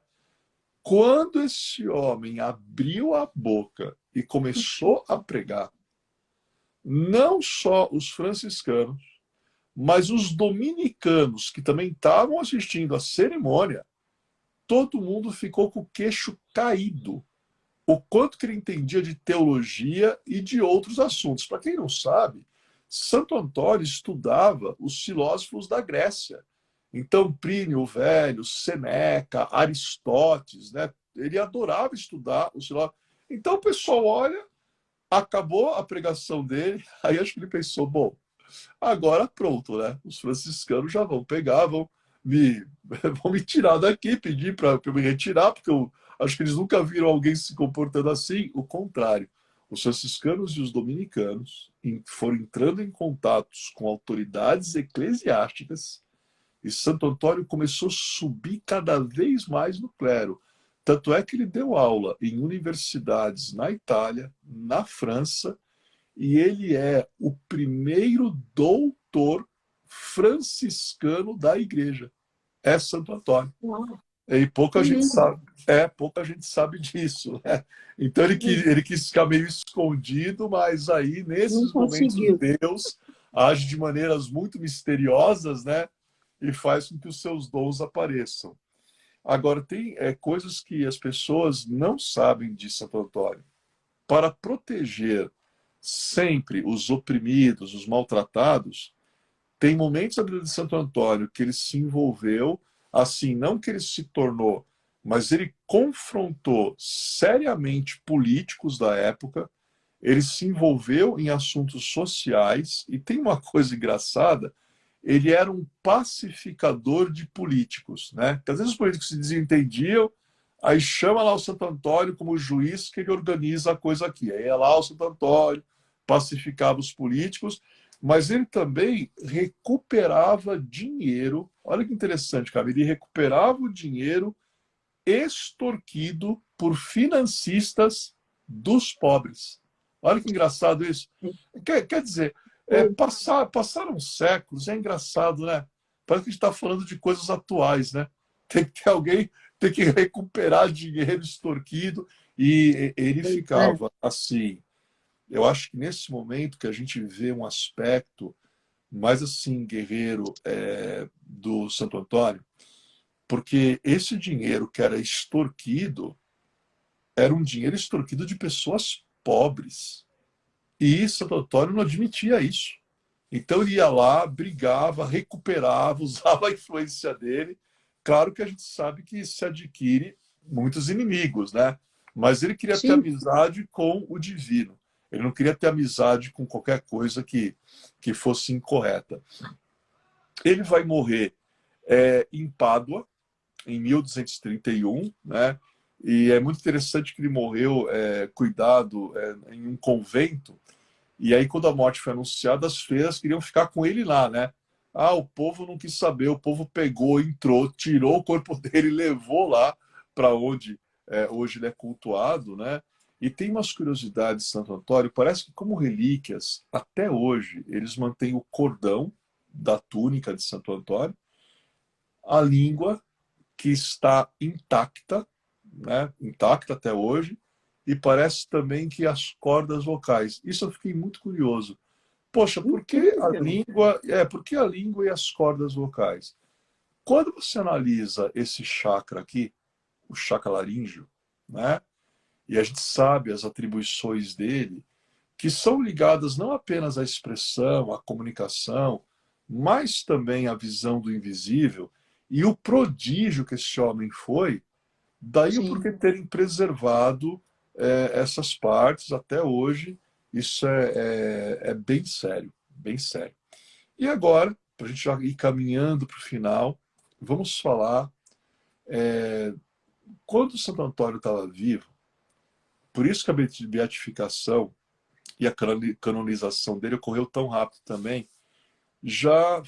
Quando esse homem abriu a boca e começou a pregar, não só os franciscanos, mas os dominicanos que também estavam assistindo a cerimônia, todo mundo ficou com o queixo caído. O quanto que ele entendia de teologia e de outros assuntos. Para quem não sabe, Santo Antônio estudava os filósofos da Grécia. Então, Plínio o Velho, Seneca, Aristóteles, né? Ele adorava estudar os filósofos. Então, o pessoal olha, acabou a pregação dele, aí acho que ele pensou, bom, agora pronto, né? Os franciscanos já vão pegar, me, vão me tirar daqui, pedir para eu me retirar, porque eu acho que eles nunca viram alguém se comportando assim. O contrário. Os franciscanos e os dominicanos foram entrando em contatos com autoridades eclesiásticas, e Santo Antônio começou a subir cada vez mais no clero. Tanto é que ele deu aula em universidades na Itália, na França, e ele é o primeiro doutor franciscano da igreja. É Santo Antônio. Uau, E que pouca gente lindo. sabe. Pouca gente sabe disso, né? Então ele quis ficar meio escondido, mas aí, Não nesses momentos, conseguiu. Deus age de maneiras muito misteriosas, né? E faz com que os seus dons apareçam. Agora, tem coisas que as pessoas não sabem de Santo Antônio. Para proteger sempre os oprimidos, os maltratados, tem momentos da vida de Santo Antônio que ele se envolveu, assim, não que ele se tornou, mas ele confrontou seriamente políticos da época, ele se envolveu em assuntos sociais, e tem uma coisa engraçada, ele era um pacificador de políticos, né? Porque às vezes os políticos se desentendiam, aí chama lá o Santo Antônio como juiz que ele organiza a coisa aqui. Aí é lá o Santo Antônio, pacificava os políticos, mas ele também recuperava dinheiro. Olha que interessante, cara. Ele recuperava o dinheiro extorquido por financistas dos pobres. Olha que engraçado isso. Quer dizer, passaram séculos, é engraçado, né? Parece que a gente está falando de coisas atuais, né? Tem que ter alguém, tem que recuperar dinheiro extorquido, e ele Pois é. ficava assim. Eu acho que nesse momento que a gente vê um aspecto mais assim, guerreiro, do Santo Antônio, porque esse dinheiro que era extorquido era um dinheiro extorquido de pessoas pobres. E Santo Antônio não admitia isso. Então ele ia lá, brigava, recuperava, usava a influência dele. Claro que a gente sabe que se adquire muitos inimigos, né? Mas ele queria ter Sim, amizade com o divino. Ele não queria ter amizade com qualquer coisa que fosse incorreta. Ele vai morrer em Pádua, em 1231, né? E é muito interessante que ele morreu cuidado em um convento. E aí, quando a morte foi anunciada, as freiras queriam ficar com ele lá, né? Ah, o povo não quis saber, o povo pegou, entrou, tirou o corpo dele, levou lá para onde hoje ele é cultuado, né? E tem umas curiosidades de Santo Antônio, parece que como relíquias, até hoje, eles mantêm o cordão da túnica de Santo Antônio, a língua que está intacta, né? Intacta até hoje, e parece também que as cordas vocais. Isso eu fiquei muito curioso. Poxa, por que a incrível. língua, por que a língua e as cordas vocais? Quando você analisa esse chakra aqui, o chakra laríngeo, né? E a gente sabe as atribuições dele, que são ligadas não apenas à expressão, à comunicação, mas também à visão do invisível, e o prodígio que esse homem foi, daí o Sim. porquê terem preservado essas partes até hoje. Isso é bem sério, bem sério. E agora, para a gente já ir caminhando para o final, vamos falar quando Santo Antônio estava vivo. Por isso que a beatificação e a canonização dele ocorreu tão rápido também. Já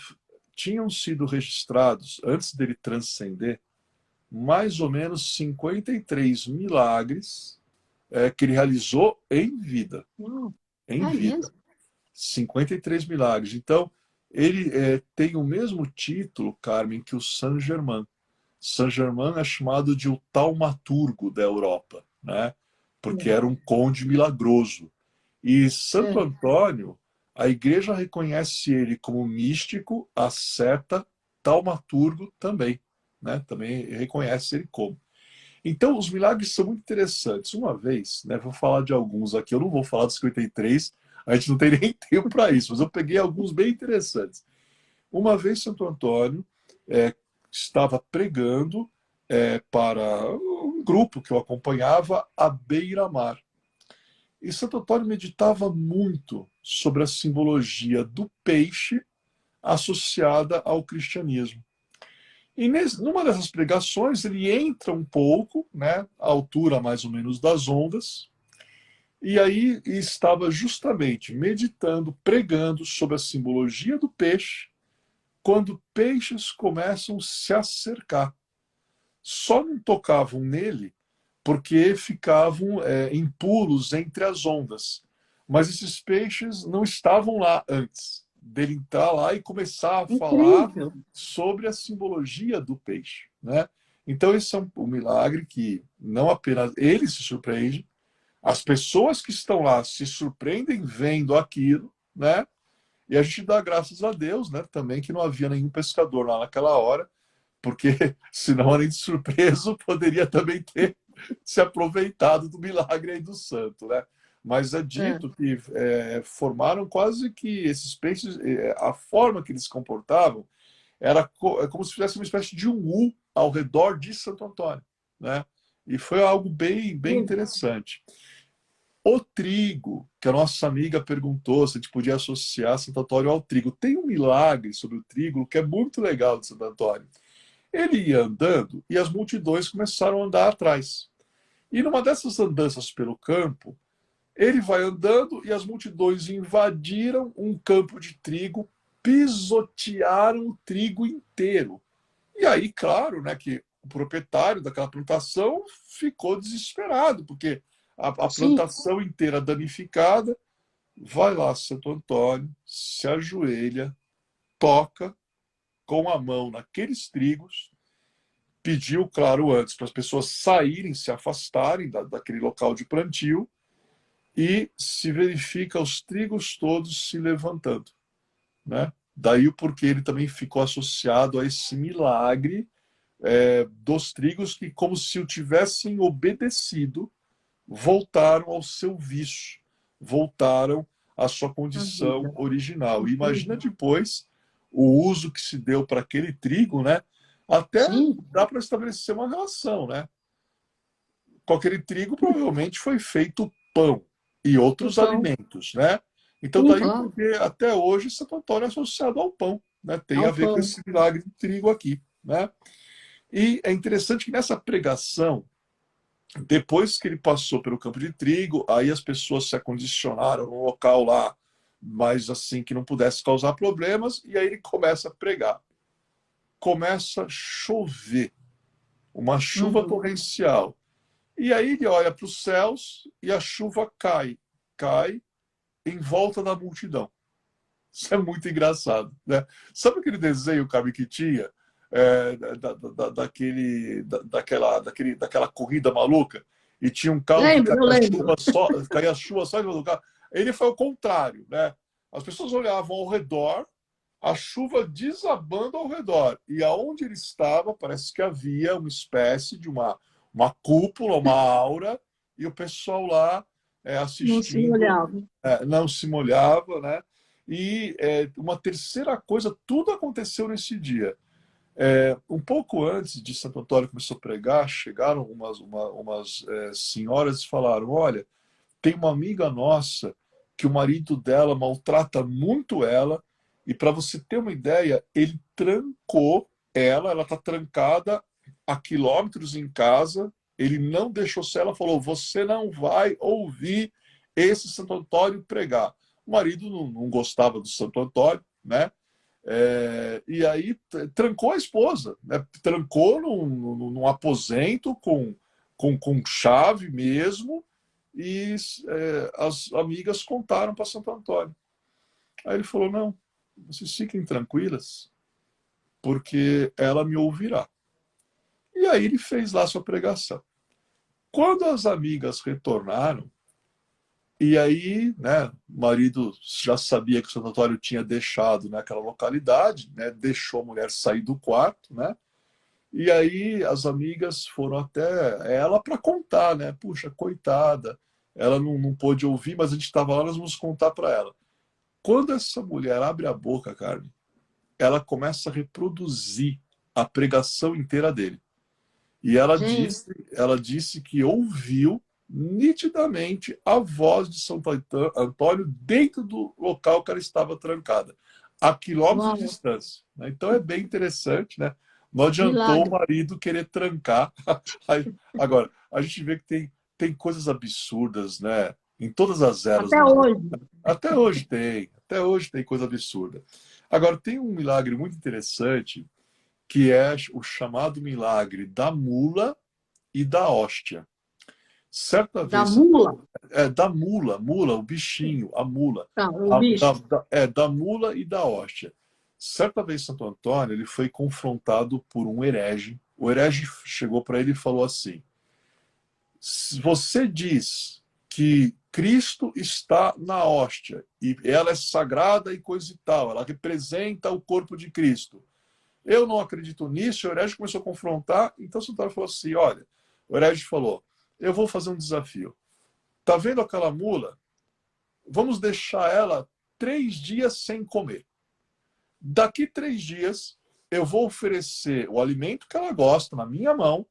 tinham sido registrados, antes dele transcender, mais ou menos 53 milagres que ele realizou em vida. Uau, Em é vida. mesmo? 53 milagres. Então, ele tem o mesmo título, Carmen, que o Saint-Germain. Saint-Germain é chamado de o taumaturgo da Europa, né? Porque É. era um conde milagroso. E Santo É. Antônio, a igreja reconhece ele como místico, asceta, taumaturgo também, né? Também reconhece ele como. Então, os milagres são muito interessantes. Uma vez, né, vou falar de alguns aqui, eu não vou falar dos 53, a gente não tem nem tempo para isso, mas eu peguei alguns bem interessantes. Uma vez, Santo Antônio estava pregando para um grupo que eu acompanhava à beira-mar. E Santo Antônio meditava muito sobre a simbologia do peixe associada ao cristianismo. E numa dessas pregações, ele entra um pouco, né, à altura mais ou menos das ondas, e aí estava justamente meditando, pregando sobre a simbologia do peixe, quando peixes começam a se acercar. Só não tocavam nele porque ficavam em pulos entre as ondas. Mas esses peixes não estavam lá antes dele entrar lá e começar a falar Incrível. sobre a simbologia do peixe, né? Então esse é um milagre que não apenas ele se surpreende, as pessoas que estão lá se surpreendem vendo aquilo, né? E a gente dá graças a Deus, né? Também que não havia nenhum pescador lá naquela hora, porque senão, além de surpreso, poderia também ter se aproveitado do milagre aí do santo, né? Mas é É. dito que formaram quase que esses peixes, a forma que eles se comportavam era como se fizesse uma espécie de um U ao redor de Santo Antônio, né? E foi algo bem, bem interessante. O trigo, que a nossa amiga perguntou se a gente podia associar Santo Antônio ao trigo. Tem um milagre sobre o trigo que é muito legal de Santo Antônio. Ele ia andando e as multidões começaram a andar atrás. E numa dessas andanças pelo campo, ele vai andando e as multidões invadiram um campo de trigo, pisotearam o trigo inteiro. E aí, claro, né, que o proprietário daquela plantação ficou desesperado, porque a Sim. plantação inteira danificada, vai lá Santo Antônio, se ajoelha, toca com a mão naqueles trigos, pediu, claro, antes para as pessoas saírem, se afastarem daquele local de plantio, e se verifica os trigos todos se levantando, né? Daí o porquê ele também ficou associado a esse milagre dos trigos que, como se o tivessem obedecido, voltaram ao seu vício, voltaram à sua A condição vida. original. E imagina Incrível. depois o uso que se deu para aquele trigo, né? Até Sim, dá para estabelecer uma relação, né? Com aquele trigo provavelmente foi feito pão e o outros pão. alimentos, né? Então Sim, daí claro. porque até hoje Santo Antônio é associado ao pão, né? Tem a Ao ver com pão. esse milagre do trigo aqui, né? E é interessante que nessa pregação, depois que ele passou pelo campo de trigo, aí as pessoas se acondicionaram no local lá, mas assim que não pudesse causar problemas, e aí ele começa a pregar. Começa a chover, uma chuva Uhum. torrencial. E aí ele olha para os céus e a chuva cai em volta da multidão. Isso é muito engraçado, né? Sabe aquele desenho, Carmen, que tinha daquela corrida maluca e tinha um carro que Lembro, eu lembro. caía a chuva só em cima do carro? Ele foi o contrário, né? As pessoas olhavam ao redor, a chuva desabando ao redor. E aonde ele estava, parece que havia uma espécie de uma cúpula, uma aura, e o pessoal lá Não se assistindo, olhava. não se molhava, né? E uma terceira coisa, tudo aconteceu nesse dia. Um pouco antes de Santo Antônio começar a pregar, chegaram umas senhoras e falaram: Olha, tem uma amiga nossa que o marido dela maltrata muito ela, e para você ter uma ideia, ele trancou ela está trancada a quilômetros em casa, ele não deixou ser, ela falou: Você não vai ouvir esse Santo Antônio pregar. O marido não gostava do Santo Antônio, né? E aí trancou a esposa, né? Trancou num aposento com chave mesmo, e as amigas contaram para Santo Antônio. Aí ele falou: Não, vocês fiquem tranquilas, porque ela me ouvirá. E aí ele fez lá sua pregação. Quando as amigas retornaram, e aí, né, o marido já sabia que o Santo Antônio tinha deixado naquela localidade, né, deixou a mulher sair do quarto, né, e aí as amigas foram até ela para contar, né, puxa, coitada, ela não pôde ouvir, mas a gente estava lá, nós vamos contar para ela. Quando essa mulher abre a boca, Carmen, ela começa a reproduzir a pregação inteira dele. E Gente, ela disse que ouviu nitidamente a voz de Santo Antônio dentro do local que ela estava trancada, a quilômetros de uau, distância, né? Então é bem interessante, né? Não adiantou o milagre. marido querer trancar. Agora, a gente vê que tem coisas absurdas, né? Em todas as eras Até da igreja. hoje. Até hoje tem coisa absurda. Agora, tem um milagre muito interessante que é o chamado milagre da mula e da hóstia. Certa Da vez, mula? da mula, o bichinho, a mula. Tá, o bicho. Da mula e da hóstia. Certa vez, Santo Antônio, ele foi confrontado por um herege. O herege chegou para ele e falou assim: se você diz que Cristo está na hóstia e ela é sagrada e coisa e tal, ela representa o corpo de Cristo. Eu não acredito nisso. O herege começou a confrontar. Então, Santo Antônio falou assim: olha, o herege falou: eu vou fazer um desafio. Tá vendo aquela mula? Vamos deixar ela 3 dias sem comer. Daqui 3 dias, eu vou oferecer o alimento que ela gosta na minha mão.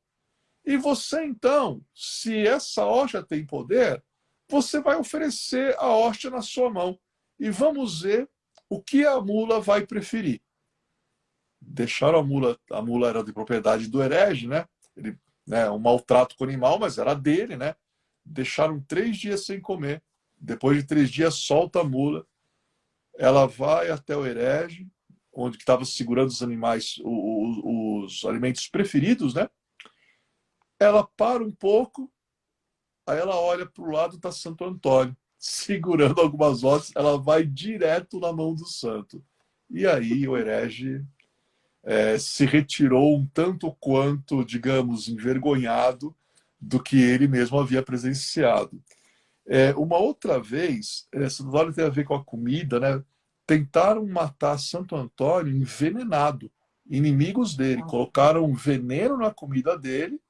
E você, então, se essa hóstia tem poder, você vai oferecer a hóstia na sua mão. E vamos ver o que a mula vai preferir. Deixaram a mula era de propriedade do herege, né? Ele, né, um maltrato com o animal, mas era dele, né? Deixaram 3 dias sem comer. Depois de 3 dias, solta a mula. Ela vai até o herege, onde estava segurando os animais, os alimentos preferidos, né? Ela para um pouco, aí ela olha para o lado, está Santo Antônio, segurando algumas horas, ela vai direto na mão do santo. E aí o herege se retirou um tanto quanto, digamos, envergonhado do que ele mesmo havia presenciado. Uma outra vez, essa história tem a ver com a comida, né? Tentaram matar Santo Antônio envenenado. Inimigos dele colocaram veneno na comida dele.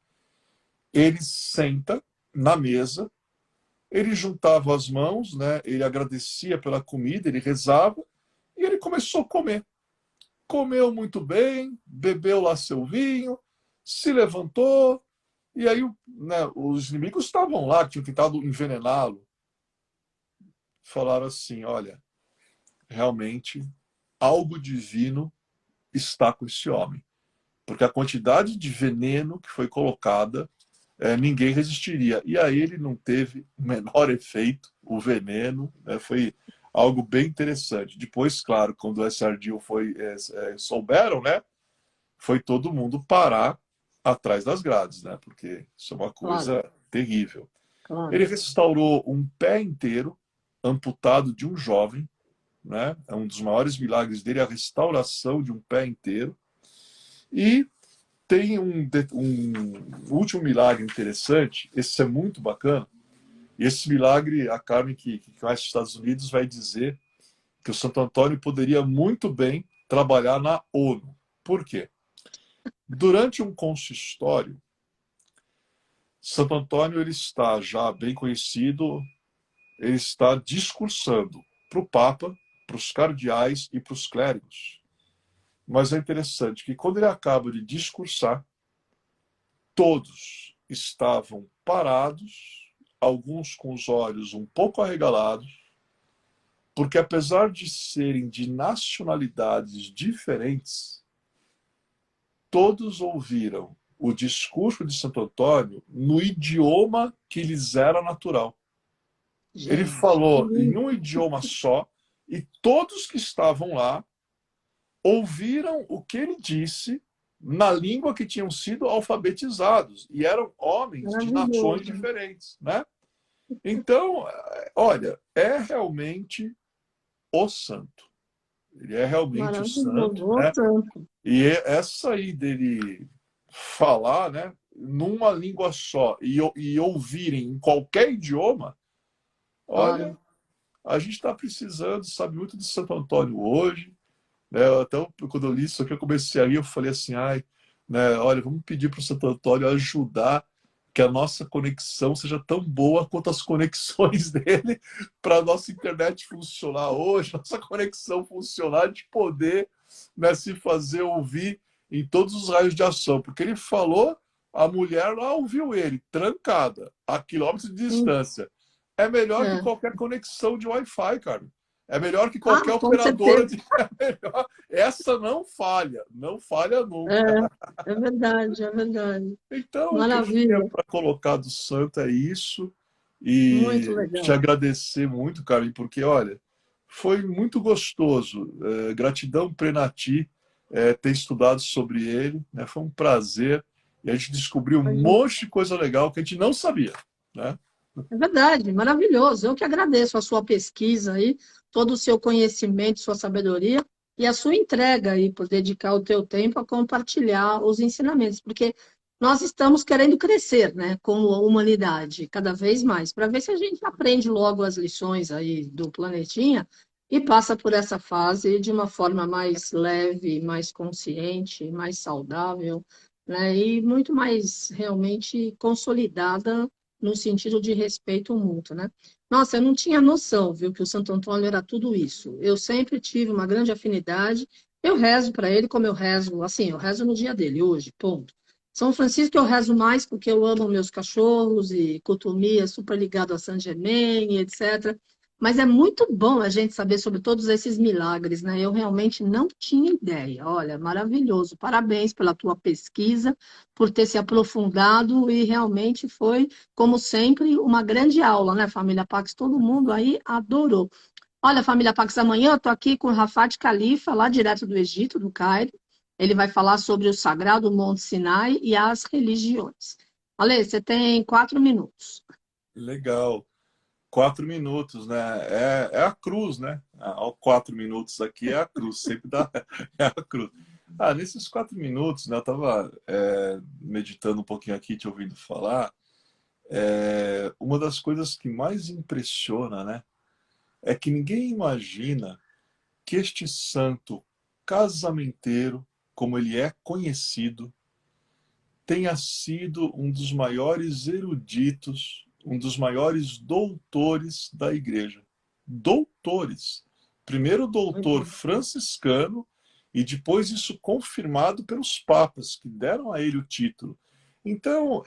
Ele senta na mesa, ele juntava as mãos, né? Ele agradecia pela comida, ele rezava e ele começou a comer. Comeu muito bem, bebeu lá seu vinho, se levantou, e aí, né, os inimigos estavam lá, que tinham tentado envenená-lo. Falaram assim: olha, realmente algo divino está com esse homem. Porque a quantidade de veneno que foi colocada, ninguém resistiria. E aí ele não teve o menor efeito, o veneno, né, foi algo bem interessante. Depois, claro, quando o SRD souberam, né, foi todo mundo parar atrás das grades, né, porque isso é uma coisa terrível. Ele restaurou um pé inteiro amputado de um jovem, né? É um dos maiores milagres dele, a restauração de um pé inteiro. E tem um último milagre interessante, esse é muito bacana. E esse milagre, a Carmen, que conhece os Estados Unidos, vai dizer que o Santo Antônio poderia muito bem trabalhar na ONU. Por quê? Durante um consistório, Santo Antônio ele está já bem conhecido, ele está discursando para o Papa, para os cardeais e para os clérigos. Mas é interessante que quando ele acaba de discursar, todos estavam parados, alguns com os olhos um pouco arregalados, porque apesar de serem de nacionalidades diferentes, todos ouviram o discurso de Santo Antônio no idioma que lhes era natural. Gente, ele falou em um idioma só e todos que estavam lá ouviram o que ele disse na língua que tinham sido alfabetizados e eram homens de nações diferentes, né? Então, olha, é realmente o santo. Ele é realmente o santo, né? E essa aí dele falar, né, numa língua só e ouvirem em qualquer idioma, olha, a gente está precisando, sabe, muito de Santo Antônio hoje, né? Até quando eu li isso aqui, eu comecei a rir, eu falei assim, ai, né, olha, vamos pedir para o Santo Antônio ajudar que a nossa conexão seja tão boa quanto as conexões dele para a nossa internet funcionar hoje, nossa conexão funcionar, de poder, né, se fazer ouvir em todos os raios de ação. Porque ele falou, a mulher lá ouviu ele, trancada, a quilômetros de distância. É melhor que qualquer conexão de Wi-Fi, cara. É melhor que qualquer operadora. Essa não falha nunca. É verdade, é verdade. Então, maravilha. O que eu tinha para colocar do santo é isso. E muito legal. Te agradecer muito, Carmen, porque, olha, foi muito gostoso. Gratidão Prenati ter estudado sobre ele. Né? Foi um prazer. E a gente descobriu um monte de coisa legal que a gente não sabia. né? É verdade, maravilhoso. Eu que agradeço a sua pesquisa aí, todo o seu conhecimento, sua sabedoria e a sua entrega aí por dedicar o teu tempo a compartilhar os ensinamentos, porque nós estamos querendo crescer, né, como humanidade, cada vez mais, para ver se a gente aprende logo as lições aí do planetinha e passa por essa fase de uma forma mais leve, mais consciente, mais saudável, né, e muito mais realmente consolidada no sentido de respeito mútuo, né? Nossa, eu não tinha noção, viu, que o Santo Antônio era tudo isso. Eu sempre tive uma grande afinidade. Eu rezo para ele como eu rezo, assim, eu rezo no dia dele, hoje, ponto. São Francisco eu rezo mais porque eu amo meus cachorros e Cotomi é super ligado a Saint Germain, etc. Mas é muito bom a gente saber sobre todos esses milagres, né? Eu realmente não tinha ideia. Olha, maravilhoso. Parabéns pela tua pesquisa, por ter se aprofundado e realmente foi, como sempre, uma grande aula, né, família Pax? Todo mundo aí adorou. Olha, família Pax, amanhã eu estou aqui com o Rafat Khalifa, lá direto do Egito, do Cairo. Ele vai falar sobre o sagrado Monte Sinai e as religiões. Ale, você tem 4 minutos. Legal. 4 minutos, né? É a cruz, né? Ao 4 minutos aqui é a cruz, sempre dá é a cruz. Nesses 4 minutos, né? Eu estava meditando um pouquinho aqui, te ouvindo falar. Uma das coisas que mais impressiona, né? É que ninguém imagina que este santo casamenteiro, como ele é conhecido, tenha sido um dos maiores eruditos, um dos maiores doutores da igreja. Doutores. Primeiro doutor franciscano e depois isso confirmado pelos papas, que deram a ele o título. Então,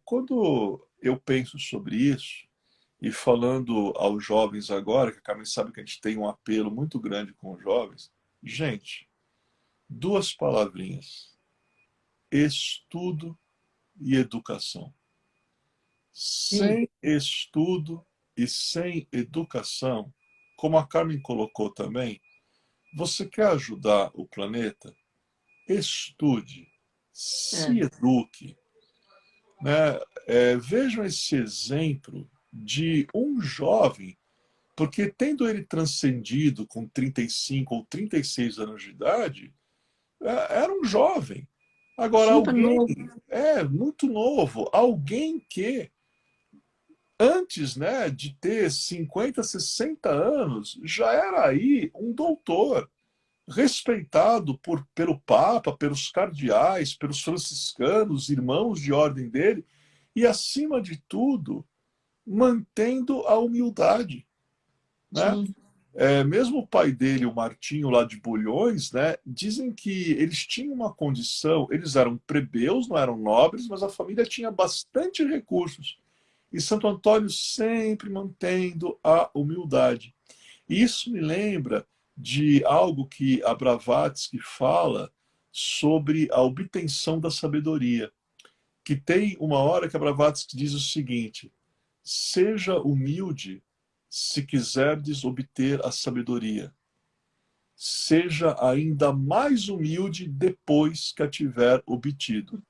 quando eu penso sobre isso, e falando aos jovens agora, que a Carmen sabe que a gente tem um apelo muito grande com os jovens, gente, duas palavrinhas: estudo e educação. Sim, Sem estudo e sem educação, como a Carmen colocou também, você quer ajudar o planeta? Estude, se é. eduque, né? Vejam esse exemplo de um jovem, porque tendo ele transcendido com 35 ou 36 anos de idade, era um jovem. Agora, Super alguém novo. muito novo, alguém que antes, né, de ter 50, 60 anos, já era aí um doutor, respeitado pelo Papa, pelos cardeais, pelos franciscanos, irmãos de ordem dele, e, acima de tudo, mantendo a humildade, né? Sim. Mesmo o pai dele, o Martinho, lá de Bulhões, né, dizem que eles tinham uma condição, eles eram plebeus, não eram nobres, mas a família tinha bastante recursos. E Santo Antônio sempre mantendo a humildade. E isso me lembra de algo que a Blavatsky fala sobre a obtenção da sabedoria. Que tem uma hora que a Blavatsky diz o seguinte: seja humilde se quiserdes obter a sabedoria. Seja ainda mais humilde depois que a tiver obtido.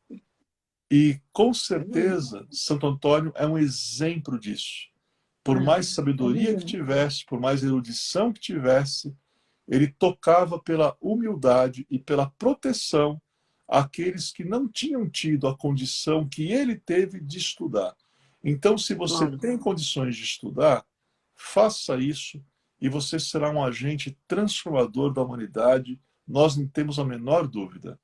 E com certeza Santo Antônio é um exemplo disso. Por mais É sabedoria que verdade. tivesse, por mais erudição que tivesse, ele tocava pela humildade e pela proteção àqueles que não tinham tido a condição que ele teve de estudar. Então, se você Claro. tem condições de estudar, faça isso e você será um agente transformador da humanidade. Nós não temos a menor dúvida.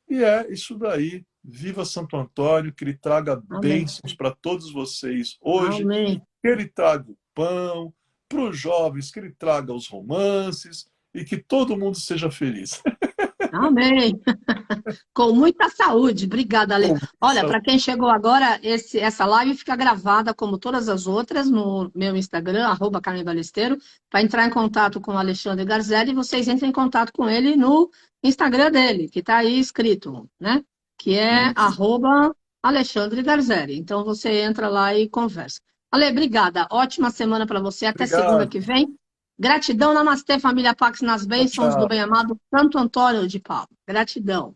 E é isso daí. Viva Santo Antônio, que ele traga Amém. bênçãos para todos vocês hoje, Amém. que ele traga o pão, para os jovens, que ele traga os romances e que todo mundo seja feliz. Amém. Com muita saúde. Obrigada, Ale. Com Olha, essa para quem chegou agora, essa live fica gravada, como todas as outras, no meu Instagram, @carmenbalesteiro. Para entrar em contato com o Alexandre Garzelli, vocês entrem em contato com ele no Instagram dele, que está aí escrito, né? Que é isso. Alexandre Garzelli. Então você entra lá e conversa. Ale, obrigada. Ótima semana para você. Até segunda Obrigado. que vem. Gratidão, namastê, família Pax, nas Tchau, bênçãos do tchau. bem-amado Santo Antônio de Pádua. Gratidão.